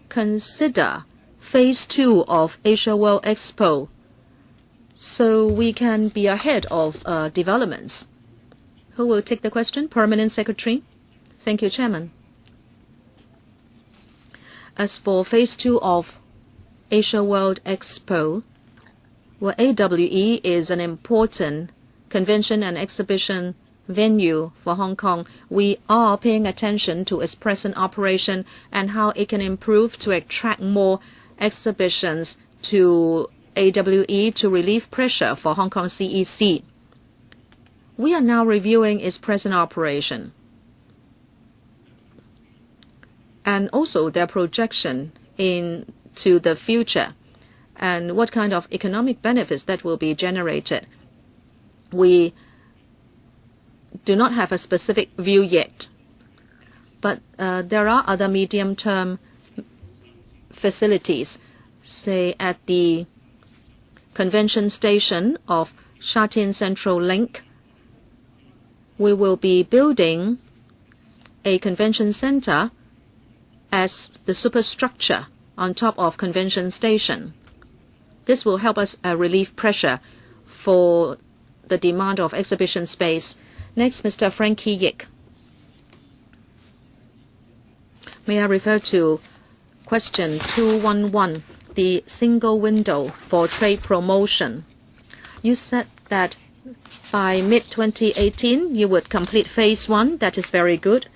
consider phase 2 of Asia World Expo so we can be ahead of developments? Who will take the question? Permanent Secretary. Thank you, Chairman. As for phase 2 of Asia World Expo, well, AWE is an important convention and exhibition venue for Hong Kong. We are paying attention to its present operation and how it can improve to attract more exhibitions to AWE to relieve pressure for Hong Kong CEC. We are now reviewing its present operation and also their projection into the future and what kind of economic benefits that will be generated. We do not have a specific view yet, but there are other medium-term facilities, say at the convention station of Sha Tin Central Link. We will be building a convention center as the superstructure on top of convention station. This will help us relieve pressure for the demand of exhibition space. Next, Mr. Frankie Yik. May I refer to Question 211, the single window for trade promotion. You said that by mid-2018 you would complete phase 1. That is very good.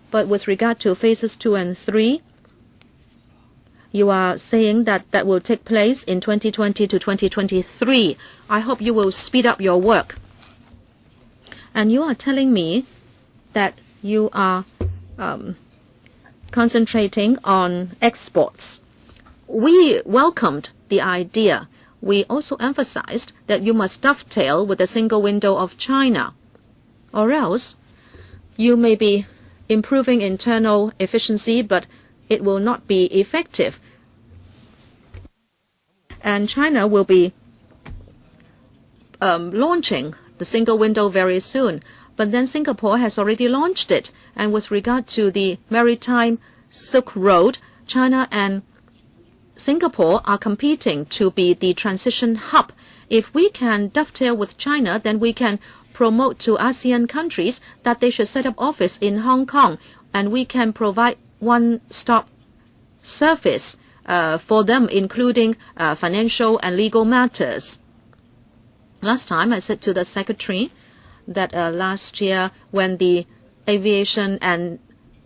But with regard to phases 2 and 3, you are saying that that will take place in 2020 to 2023. I hope you will speed up your work. And you are telling me that you are concentrating on exports. We welcomed the idea. We also emphasized that you must dovetail with the single window of China, or else you may be improving internal efficiency, but it will not be effective. And China will be launching the single window very soon. But then Singapore has already launched it. And with regard to the maritime Silk Road, China and Singapore are competing to be the transition hub. If we can dovetail with China, then we can promote to ASEAN countries that they should set up office in Hong Kong, and we can provide one-stop service for them, including financial and legal matters. Last time I said to the secretary that last year when the aviation and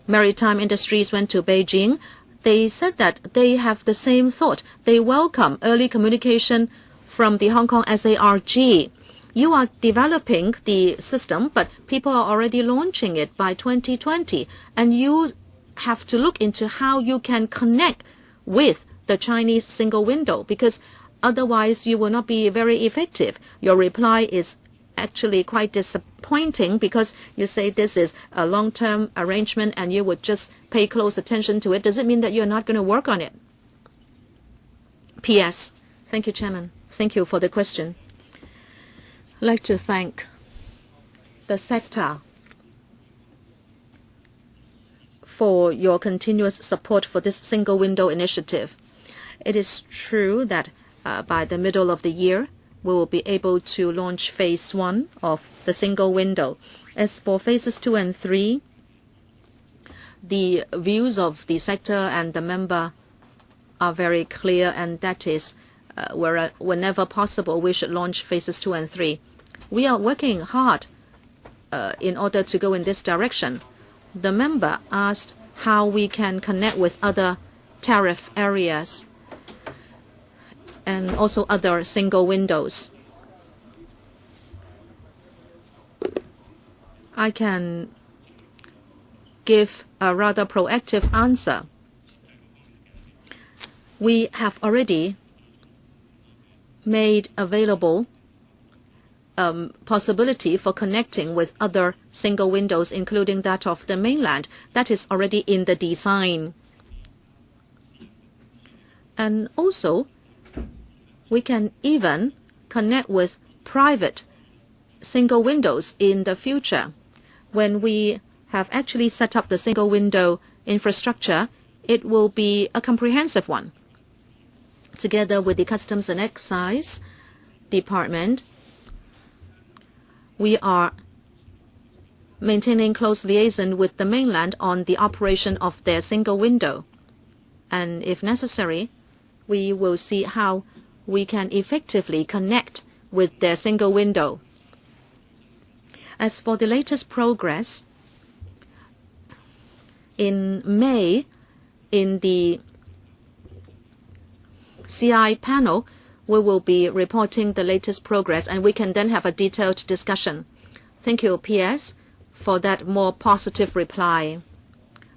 maritime industries went to Beijing, they said that they have the same thought. They welcome early communication from the Hong Kong SARG. You are developing the system, but people are already launching it by 2020. And you have to look into how you can connect with the Chinese single window, because otherwise you will not be very effective. Your reply is actually quite disappointing because you say this is a long-term arrangement and you would just pay close attention to it. Does it mean that you're not going to work on it? P.S. Thank you, Chairman. Thank you for the question. I'd like to thank the sector for your continuous support for this single window initiative. It is true that by the middle of the year, we will be able to launch phase 1 of the single window. As for phases 2 and 3, the views of the sector and the member are very clear, and that is whenever possible, we should launch phases 2 and 3. We are working hard in order to go in this direction. The member asked how we can connect with other tariff areas and also other single windows. I can give a rather proactive answer. We have already made available possibility for connecting with other single windows, including that of the mainland. That is already in the design. And also, we can even connect with private single windows in the future. When we have actually set up the single window infrastructure, it will be a comprehensive one. Together with the Customs and Excise Department, we are maintaining close liaison with the mainland on the operation of their single window. And if necessary, we will see how we can effectively connect with their single window. As for the latest progress, in May, in the CI panel, we will be reporting the latest progress, and we can then have a detailed discussion. Thank you, PS, for that more positive reply.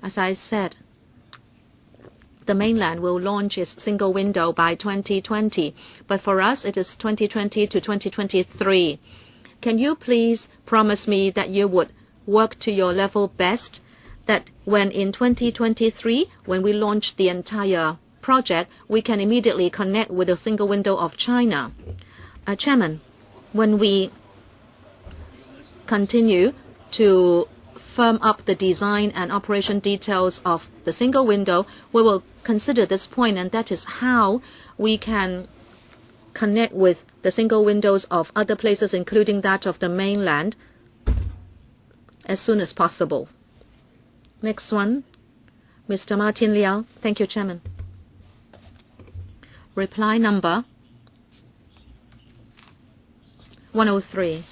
As I said, the mainland will launch its single window by 2020, but for us it is 2020 to 2023. Can you please promise me that you would work to your level best, that when in 2023, when we launch the entire project, we can immediately connect with the single window of China? Chairman, when we continue to firm up the design and operation details of the single window, we will consider this point, and that is how we can connect with the single windows of other places, including that of the mainland, as soon as possible. Next one, Mr. Martin Liao. Thank you, Chairman. Reply number 103.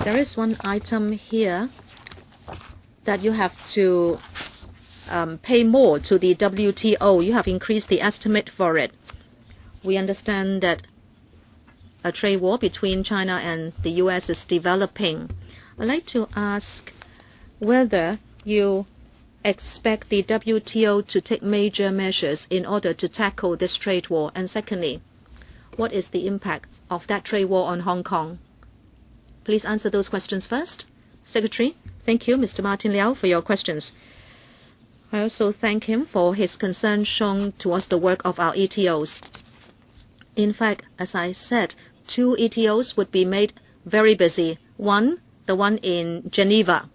There is one item here that you have to pay more to the WTO. You have increased the estimate for it. We understand that a trade war between China and the US is developing. I'd like to ask whether you expect the WTO to take major measures in order to tackle this trade war. And secondly, what is the impact of that trade war on Hong Kong? Please answer those questions first. Secretary, thank you, Mr. Martin Liao, for your questions. I also thank him for his concern shown towards the work of our ETOs. In fact, as I said, 2 ETOs would be made very busy. One, the one in Geneva.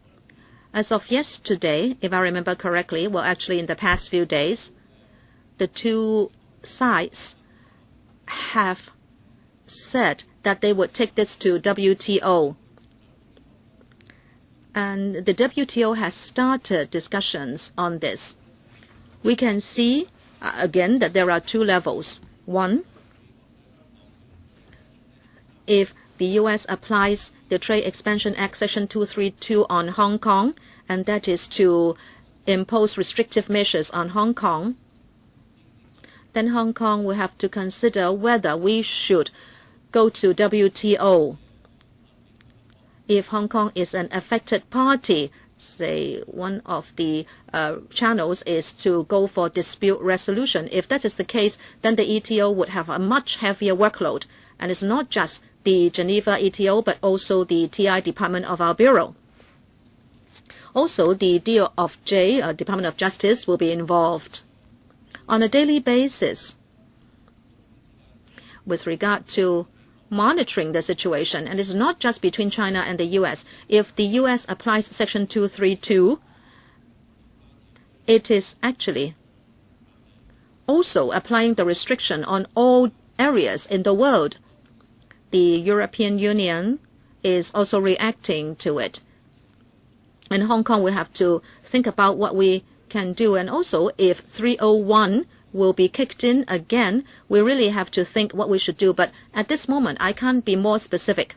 As of yesterday, if I remember correctly, well, actually in the past few days, the 2 sides have said that they would take this to WTO. And the WTO has started discussions on this. We can see, again, that there are 2 levels. One, if the U.S. applies the Trade Expansion Act Section 232 on Hong Kong, and that is to impose restrictive measures on Hong Kong, then Hong Kong will have to consider whether we should go to WTO. If Hong Kong is an affected party, say one of the channels is to go for dispute resolution. If that is the case, then the ETO would have a much heavier workload. And it's not just the Geneva ETO, but also the TI department of our bureau. Also, the DOJ, Department of Justice, will be involved on a daily basis with regard to monitoring the situation. And it's not just between China and the U.S. If the U.S. applies Section 232, it is actually also applying the restriction on all areas in the world. The European Union is also reacting to it. And Hong Kong will have to think about what we can do. And also, if 301 will be kicked in again, we really have to think what we should do. But at this moment, I can't be more specific.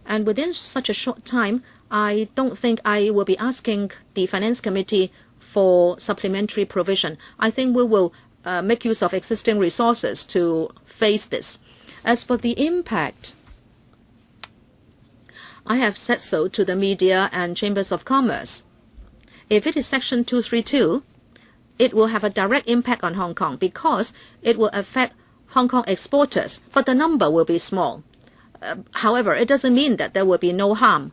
And within such a short time, I don't think I will be asking the Finance Committee for supplementary provision. I think we will make use of existing resources to face this. As for the impact, I have said so to the media and chambers of commerce. If it is Section 232, it will have a direct impact on Hong Kong because it will affect Hong Kong exporters, but the number will be small. However, it doesn't mean that there will be no harm.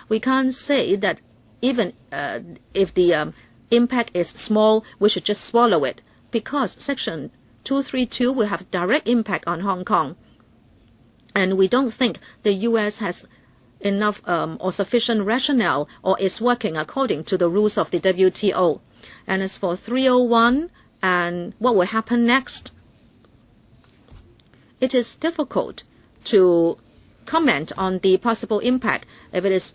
We can't say that even if the impact is small, we should just swallow it, because Section 232 will have direct impact on Hong Kong. And we don't think the U.S. has enough or sufficient rationale or is working according to the rules of the WTO. And as for 301 and what will happen next, it is difficult to comment on the possible impact. If it is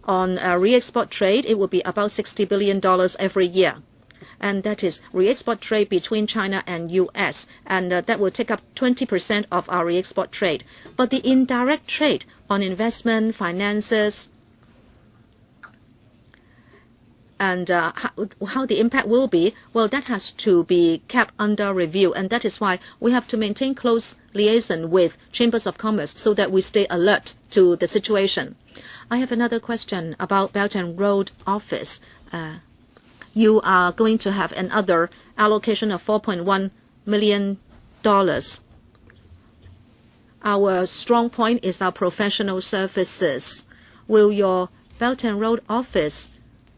on re-export trade, it will be about $60 billion every year. And that is re-export trade between China and U.S. And that will take up 20% of our re-export trade. But the indirect trade on investment, finances, and how the impact will be, well, that has to be kept under review. And that is why we have to maintain close liaison with chambers of commerce so that we stay alert to the situation. I have another question about Belt and Road Office. You are going to have another allocation of $4.1 million. Our strong point is our professional services. Will your Belt and Road Office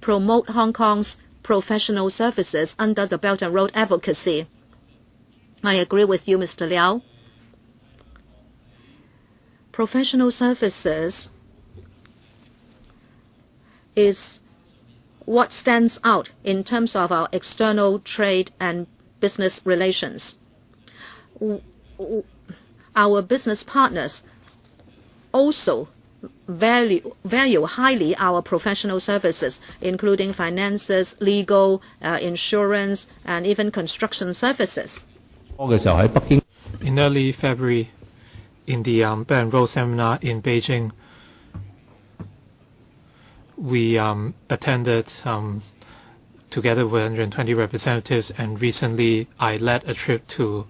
promote Hong Kong's professional services under the Belt and Road advocacy? I agree with you, Mr. Liao. Professional services is what stands out in terms of our external trade and business relations. Our business partners also value highly our professional services, including finances, legal, insurance, and even construction services. In early February, in the Belt and Road seminar in Beijing, we attended together with 120 representatives, and recently I led a trip to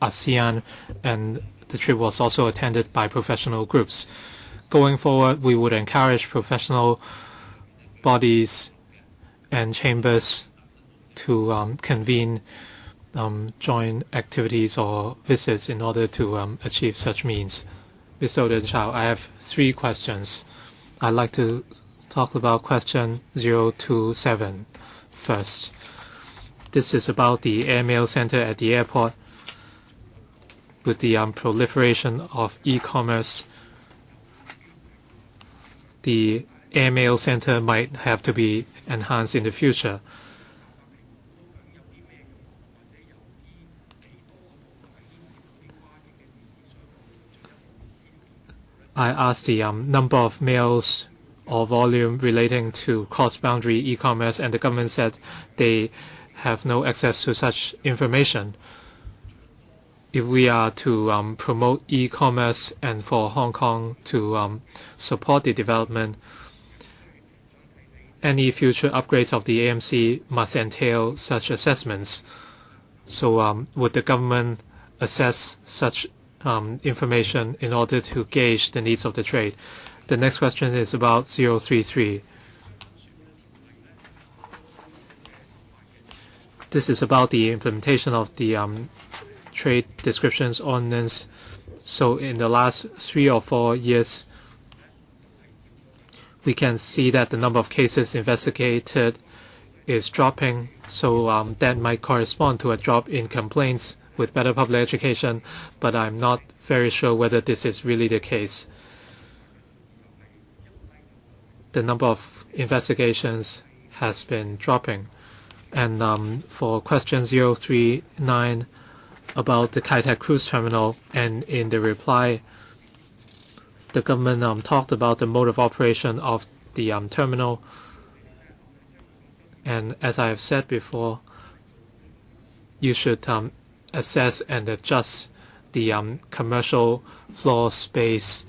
ASEAN, and the trip was also attended by professional groups. Going forward, we would encourage professional bodies and chambers to convene joint activities or visits in order to achieve such means. Mr. Oden Chao, I have 3 questions. I'd like to talk about question 027 first. This is about the airmail center at the airport. With the proliferation of e-commerce, the airmail center might have to be enhanced in the future. I asked the number of mails or volume relating to cross-boundary e-commerce, and the government said they have no access to such information. If we are to promote e-commerce and for Hong Kong to support the development, any future upgrades of the AMC must entail such assessments. So would the government assess such information in order to gauge the needs of the trade? The next question is about 033. This is about the implementation of the Trade Descriptions Ordinance. So in the last 3 or 4 years, we can see that the number of cases investigated is dropping. So that might correspond to a drop in complaints with better public education, but I'm not very sure whether this is really the case. The number of investigations has been dropping. And for question 039 about the Kai Tak Cruise Terminal, and in the reply, the government talked about the mode of operation of the terminal. And as I have said before, you should assess and adjust the commercial floor space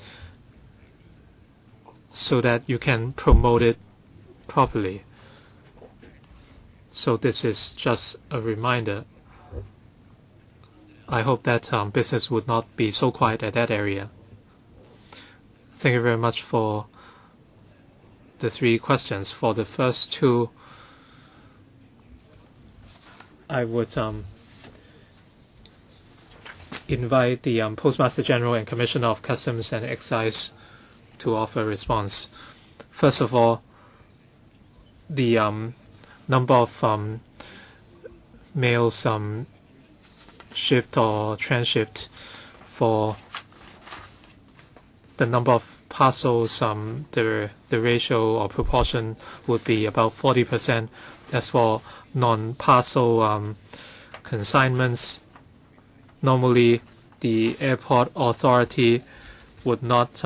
so that you can promote it properly. So this is just a reminder. I hope that business would not be so quiet at that area. Thank you very much for the 3 questions. For the first 2, I would invite the Postmaster General and Commissioner of Customs and Excise to offer a response. First of all, the number of mails shipped or transshipped, for the number of parcels, the ratio or proportion would be about 40%. As for non-parcel consignments, normally the airport authority would not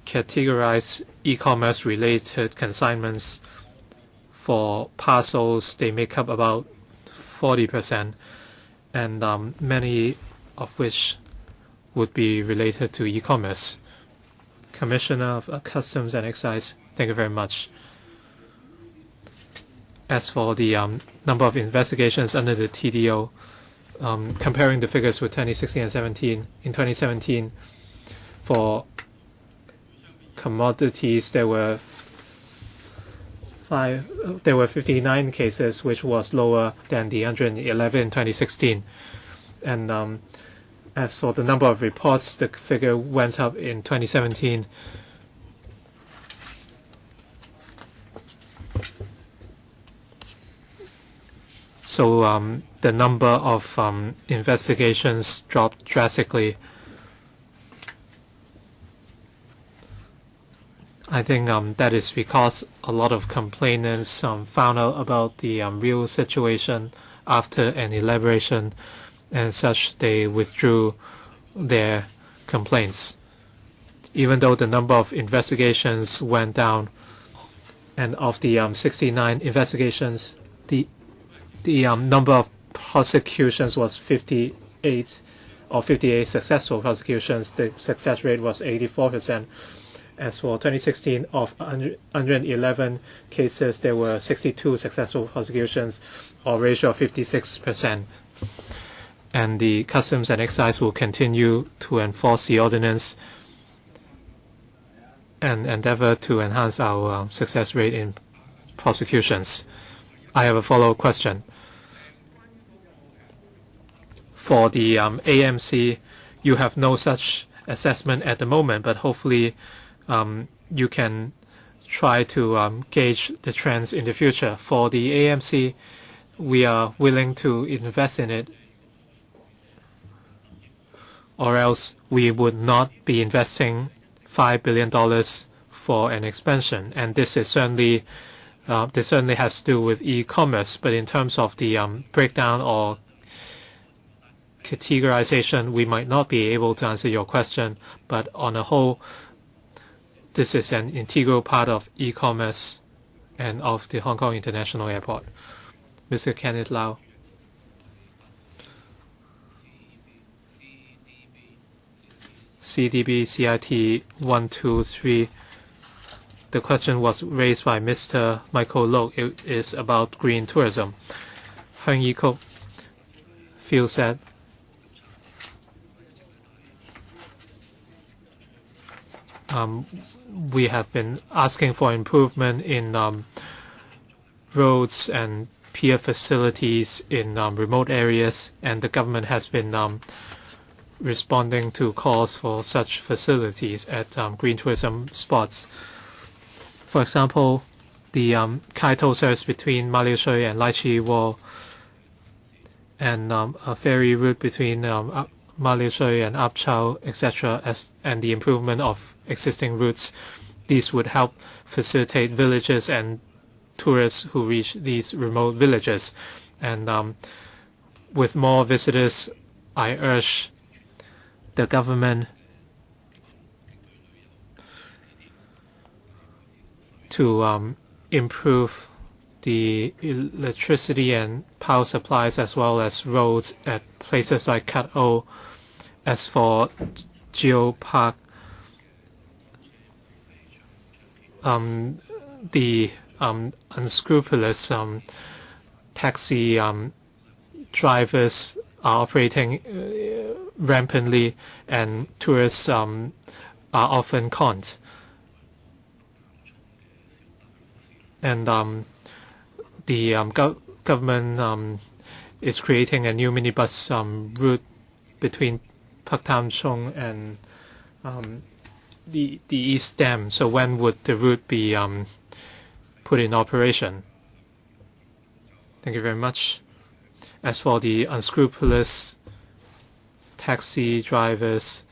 categorize e-commerce related consignments. For parcels, they make up about 40%, and many of which would be related to e-commerce. Commissioner of Customs and Excise, thank you very much. As for the number of investigations under the TDO, comparing the figures with 2016 and 17, in 2017, for commodities, there were 59 cases, which was lower than the 111 in 2016. And as for the number of reports, the figure went up in 2017. So the number of investigations dropped drastically. I think that is because a lot of complainants found out about the real situation after an elaboration, and such they withdrew their complaints. Even though the number of investigations went down, and of the 69 investigations, the number of prosecutions was 58, or 58 successful prosecutions. The success rate was 84%. As for 2016, of 111 cases, there were 62 successful prosecutions, or a ratio of 56%. And the Customs and Excise will continue to enforce the ordinance and endeavor to enhance our success rate in prosecutions. I have a follow-up question. For the AMC, you have no such assessment at the moment, but hopefully you can try to gauge the trends in the future. For the AMC, we are willing to invest in it, or else we would not be investing $5 billion for an expansion. And this is certainly has to do with e-commerce. But in terms of the breakdown or categorization, we might not be able to answer your question. But on a whole, this is an integral part of e-commerce and of the Hong Kong International Airport. Mr. Kenneth Lau. CDB CIT 123. The question was raised by Mr. Michael Loh. It is about green tourism. Hung Yee-Kuk feels that we have been asking for improvement in roads and pier facilities in remote areas, and the government has been responding to calls for such facilities at green tourism spots. For example, the Kai To service between Ma Liu Shui and Lai Chi Wo, and a ferry route between Ma Liu Shui and Ap Chau, etc., and the improvement of existing routes. These would help facilitate villages and tourists who reach these remote villages. And with more visitors, I urge the government to improve the electricity and power supplies as well as roads at places like Kat O. As for Geopark, the unscrupulous taxi drivers are operating rampantly, and tourists are often conned. And the government is creating a new minibus route between Pak Tam Chung and the East Dam. So when would the route be put in operation? Thank you very much. As for the unscrupulous taxi drivers,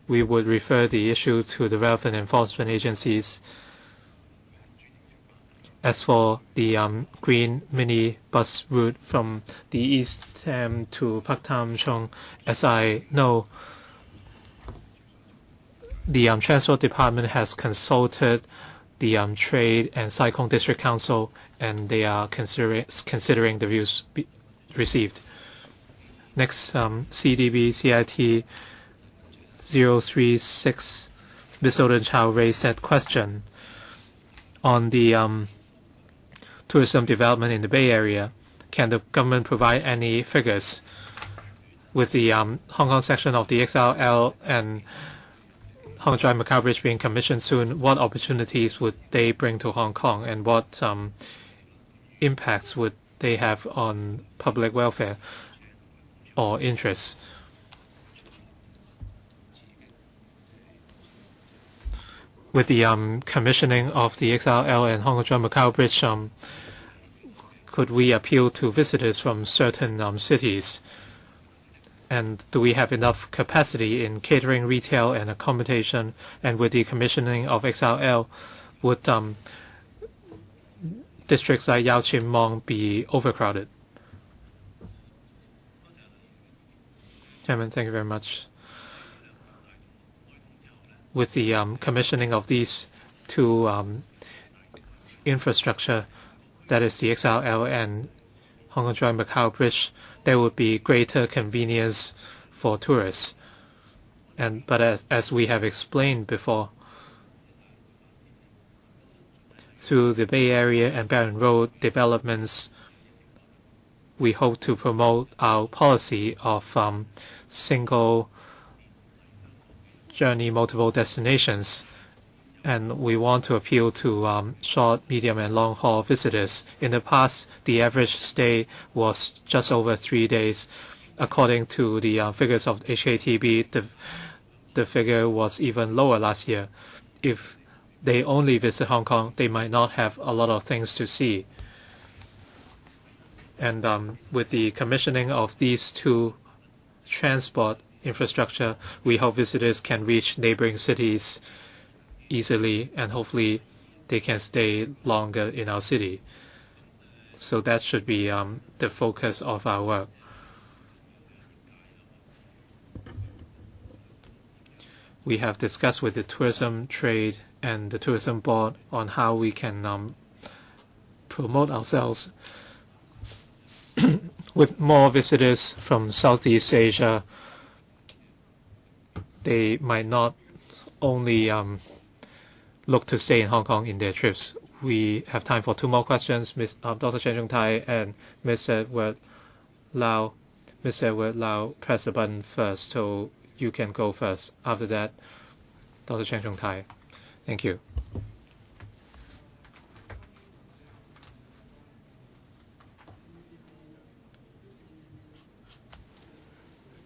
we would refer the issue to the relevant enforcement agencies. As for the green mini bus route from the East Dam to Pak Tam Chung, as I know, the Transport Department has consulted the Trade and Sai-Kung District Council, and they are considering the views received. Next, CDB CIT 036, Ms. Oden Chow raised that question on the tourism development in the Bay Area. Can the government provide any figures? With the Hong Kong section of the XRL and Hong Kong Macau Bridge being commissioned soon, what opportunities would they bring to Hong Kong, and what impacts would they have on public welfare or interests? With the commissioning of the XRL and Hong Kong Macau Bridge, could we appeal to visitors from certain cities? And do we have enough capacity in catering, retail, and accommodation? And with the commissioning of XRL, would districts like Yau Chim Mong be overcrowded? Chairman, thank you very much. with the commissioning of these two infrastructure, that is the XRL and Hong Kong Drive Macau Bridge, there would be greater convenience for tourists. But as we have explained before, through the Bay Area and Belt and Road developments, we hope to promote our policy of single journey, multiple destinations, and we want to appeal to short, medium, and long-haul visitors. In the past, the average stay was just over 3 days. According to the figures of HKTB, the figure was even lower last year. If they only visit Hong Kong, they might not have a lot of things to see. And with the commissioning of these two transport infrastructure, we hope visitors can reach neighboring cities easily, and hopefully they can stay longer in our city. So that should be the focus of our work. We have discussed with the tourism trade and the tourism board on how we can promote ourselves with more visitors from Southeast Asia. They might not only look to stay in Hong Kong in their trips. We have time for 2 more questions. Dr. Chen Chung-tai and Ms. Edward Lau. Ms. Edward Lau, press the button first, so you can go first. After that, Dr. Chen Chung-tai. Thank you.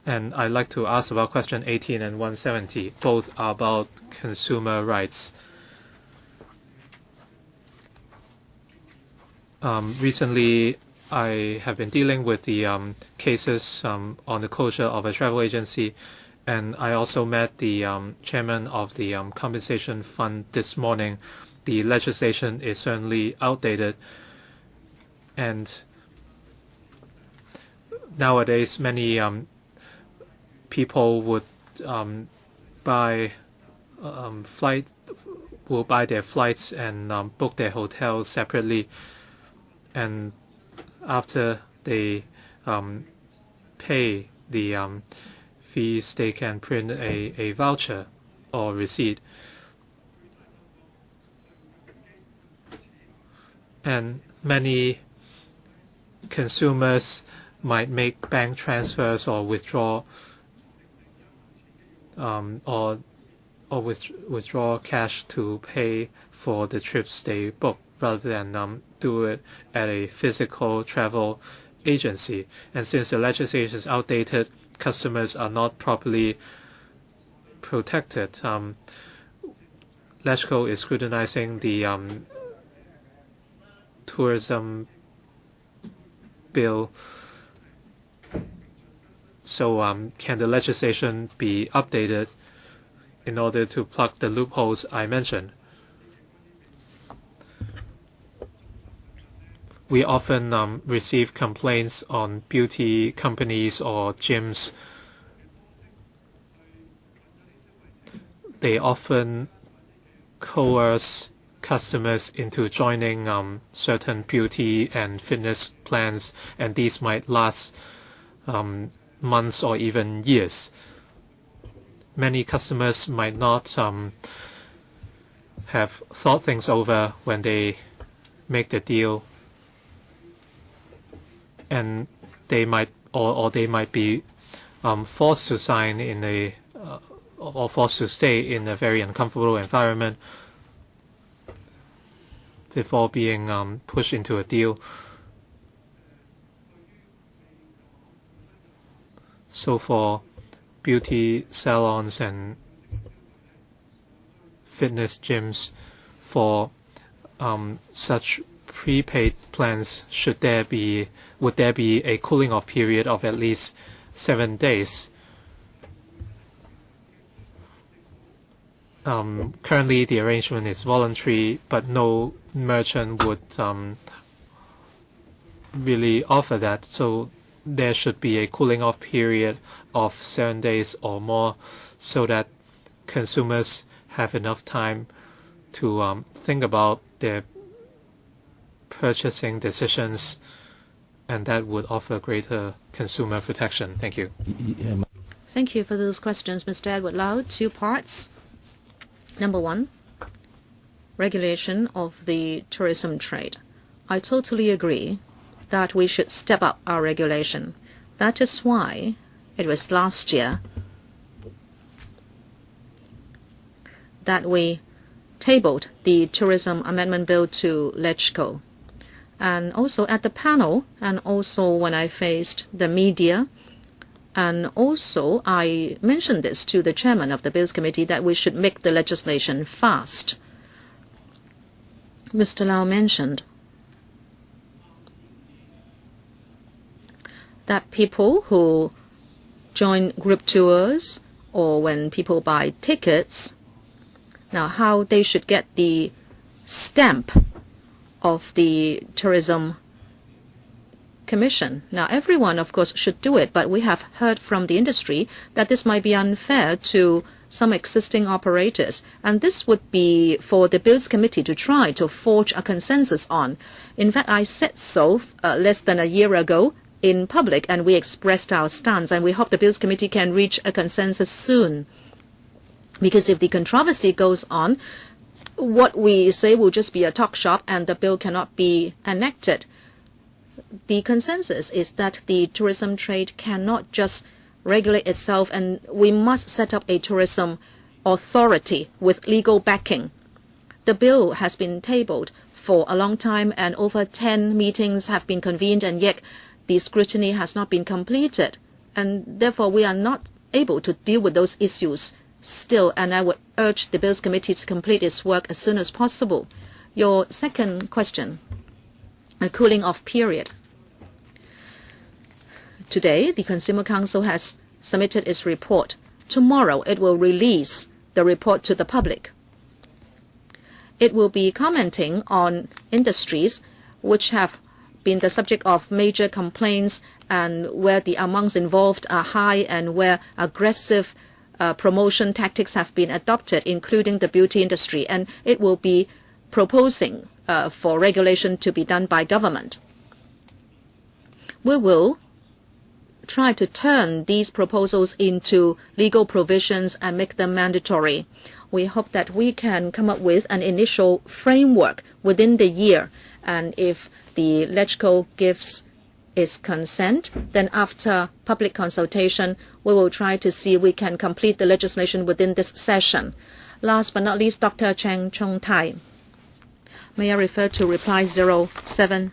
And I'd like to ask about question 18 and 170. Both are about consumer rights. Recently, I have been dealing with the cases on the closure of a travel agency, and I also met the chairman of the compensation fund this morning. The legislation is certainly outdated, and nowadays many people would buy their flights and book their hotels separately, and after they pay the fees, they can print a voucher or receipt. And many consumers might make bank transfers or withdraw withdraw cash to pay for the trips they book, rather than do it at a physical travel agency. And since the legislation is outdated, customers are not properly protected. LegCo is scrutinizing the tourism bill. So can the legislation be updated in order to plug the loopholes I mentioned? We often receive complaints on beauty companies or gyms. They often coerce customers into joining certain beauty and fitness plans, and these might last months or even years. Many customers might not have thought things over when they make the deal, and they might be forced to sign in a or forced to stay in a very uncomfortable environment before being pushed into a deal. So for beauty salons and fitness gyms, for such prepaid plans, would there be a cooling off period of at least 7 days? Currently, the arrangement is voluntary, but no merchant would really offer that. So there should be a cooling off period of 7 days or more, so that consumers have enough time to think about their purchasing decisions, and that would offer greater consumer protection. Thank you. Thank you for those questions, Mr. Edward Lau. 2 parts. Number 1, regulation of the tourism trade. I totally agree that we should step up our regulation. That is why it was last year that we tabled the Tourism Amendment Bill to LegCo. And also at the panel, and also when I faced the media, and also I mentioned this to the chairman of the Bills Committee that we should make the legislation fast. Mr. Lau mentioned that people who join group tours or when people buy tickets, now how they should get the stamp of the Tourism Commission. Now everyone of course should do it, but we have heard from the industry that this might be unfair to some existing operators, and this would be for the Bills Committee to try to forge a consensus on. In fact, I said so less than a year ago in public, and we expressed our stance, and we hope the Bills Committee can reach a consensus soon. Because if the controversy goes on, what we say will just be a talk shop and the bill cannot be enacted. The consensus is that the tourism trade cannot just regulate itself, and we must set up a tourism authority with legal backing. The bill has been tabled for a long time, and over 10 meetings have been convened, and yet the scrutiny has not been completed. And therefore, we are not able to deal with those issues still, and I would urge the Bills Committee to complete its work as soon as possible. Your second question, a cooling off period. Today, the Consumer Council has submitted its report. Tomorrow, it will release the report to the public. It will be commenting on industries which have been the subject of major complaints and where the amounts involved are high and where aggressive promotion tactics have been adopted, including the beauty industry, and it will be proposing for regulation to be done by government. We will try to turn these proposals into legal provisions and make them mandatory. We hope that we can come up with an initial framework within the year, and if the LegCo gives its consent, then after public consultation, we will try to see if we can complete the legislation within this session. Last but not least, Dr. Cheng Chung Tai. May I refer to reply 070?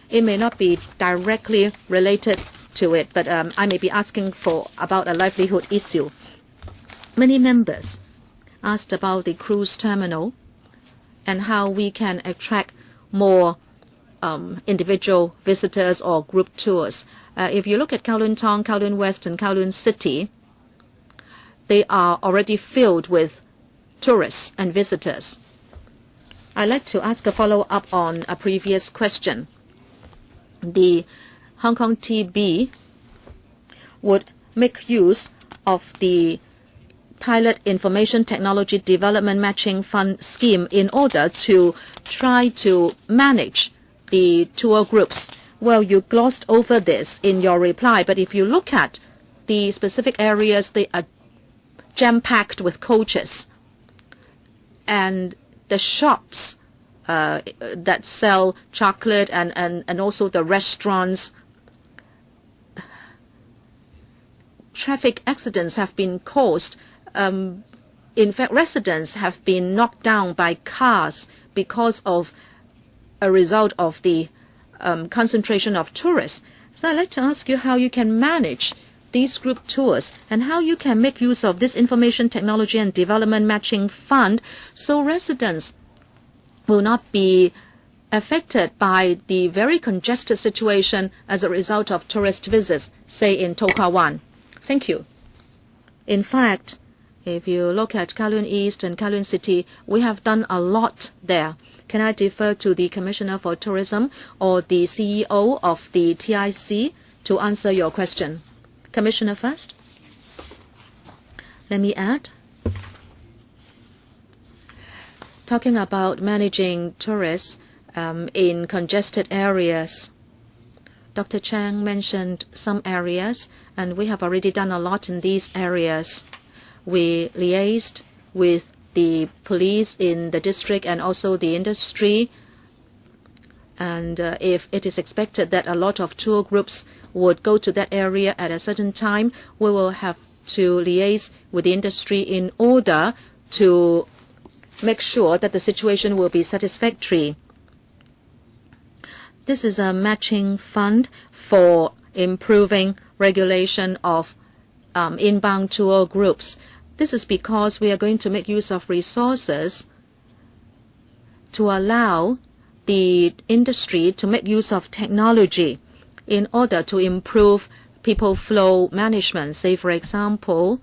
It may not be directly related to it, but I may be asking about a livelihood issue. Many members asked about the cruise terminal and how we can attract more individual visitors or group tours. If you look at Kowloon Tong, Kowloon West, and Kowloon City, they are already filled with tourists and visitors. I'd like to ask a follow-up on a previous question. The Hong Kong TB would make use of the Pilot Information Technology Development Matching Fund scheme in order to try to manage the tour groups. Well, you glossed over this in your reply, but if you look at the specific areas, they are jam-packed with coaches. And the shops that sell chocolate and also the restaurants, traffic accidents have been caused. In fact, residents have been knocked down by cars because of a result of the concentration of tourists. So I'd like to ask you how you can manage these group tours and how you can make use of this Information Technology and Development Matching Fund so residents will not be affected by the very congested situation as a result of tourist visits, say in To Kwa Wan. Thank you. In fact, if you look at Kowloon East and Kowloon City, we have done a lot there. Can I defer to the Commissioner for Tourism or the CEO of the TIC to answer your question? Commissioner first. Let me add Talking about managing tourists in congested areas, Dr. Chang mentioned some areas, and we have already done a lot in these areas. We liaised with the police in the district and also the industry. And if it is expected that a lot of tour groups would go to that area at a certain time, we will have to liaise with the industry in order to make sure that the situation will be satisfactory. This is a matching fund for improving regulation of inbound tour groups. This is because we are going to make use of resources to allow the industry to make use of technology in order to improve people flow management. Say, for example,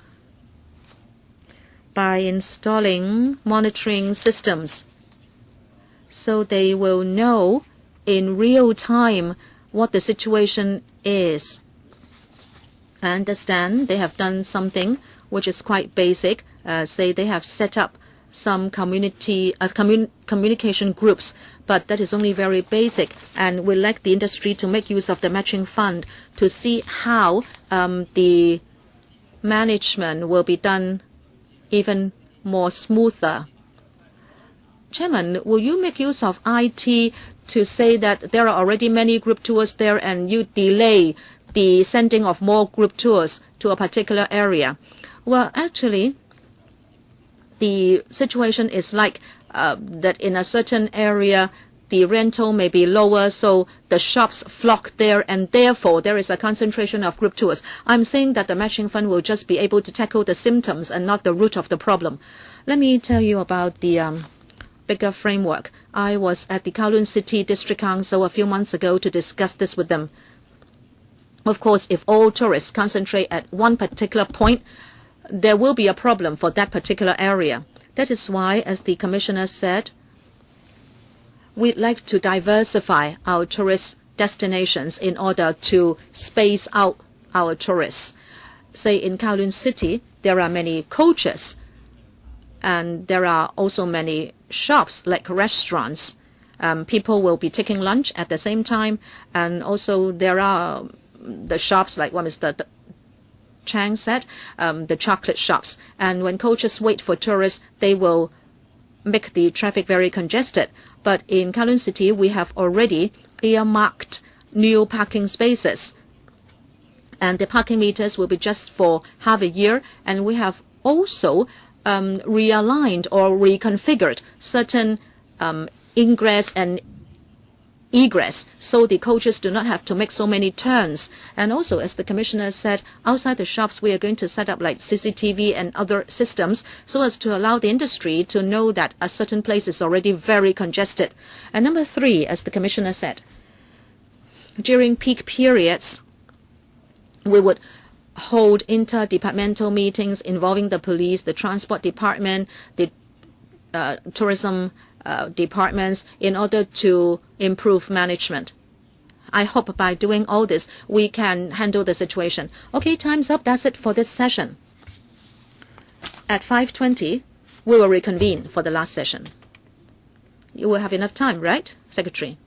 by installing monitoring systems, so they will know in real time what the situation is. I understand they have done something which is quite basic. Say they have set up some communication groups, but that is only very basic, and we'd like the industry to make use of the matching fund to see how the management will be done even more smoother. Chairman, will you make use of IT to say that there are already many group tours there and you delay the sending of more group tours to a particular area? Well, actually, the situation is like that in a certain area, the rental may be lower, so the shops flock there, and therefore there is a concentration of group tours. I'm saying that the matching fund will just be able to tackle the symptoms and not the root of the problem. Let me tell you about the bigger framework. I was at the Kowloon City District Council a few months ago to discuss this with them. Of course, if all tourists concentrate at one particular point, there will be a problem for that particular area. That is why, as the Commissioner said, we'd like to diversify our tourist destinations in order to space out our tourists. Say in Kowloon City, there are many coaches, and there are also many shops like restaurants. People will be taking lunch at the same time, and also there are the shops like what Mr. Chang said, the chocolate shops. And when coaches wait for tourists, they will make the traffic very congested. But in Kowloon City, we have already earmarked new parking spaces. And the parking meters will be just for half a year. And we have also realigned or reconfigured certain ingress and egress, so the coaches do not have to make so many turns. And also, as the Commissioner said, outside the shops we are going to set up like CCTV and other systems so as to allow the industry to know that a certain place is already very congested. And number 3, as the Commissioner said, during peak periods we would hold interdepartmental meetings involving the police, the transport department, the tourism departments in order to improve management. I hope by doing all this, we can handle the situation. Okay, time's up. That's it for this session. At 5:20, we will reconvene for the last session. You will have enough time, right, Secretary?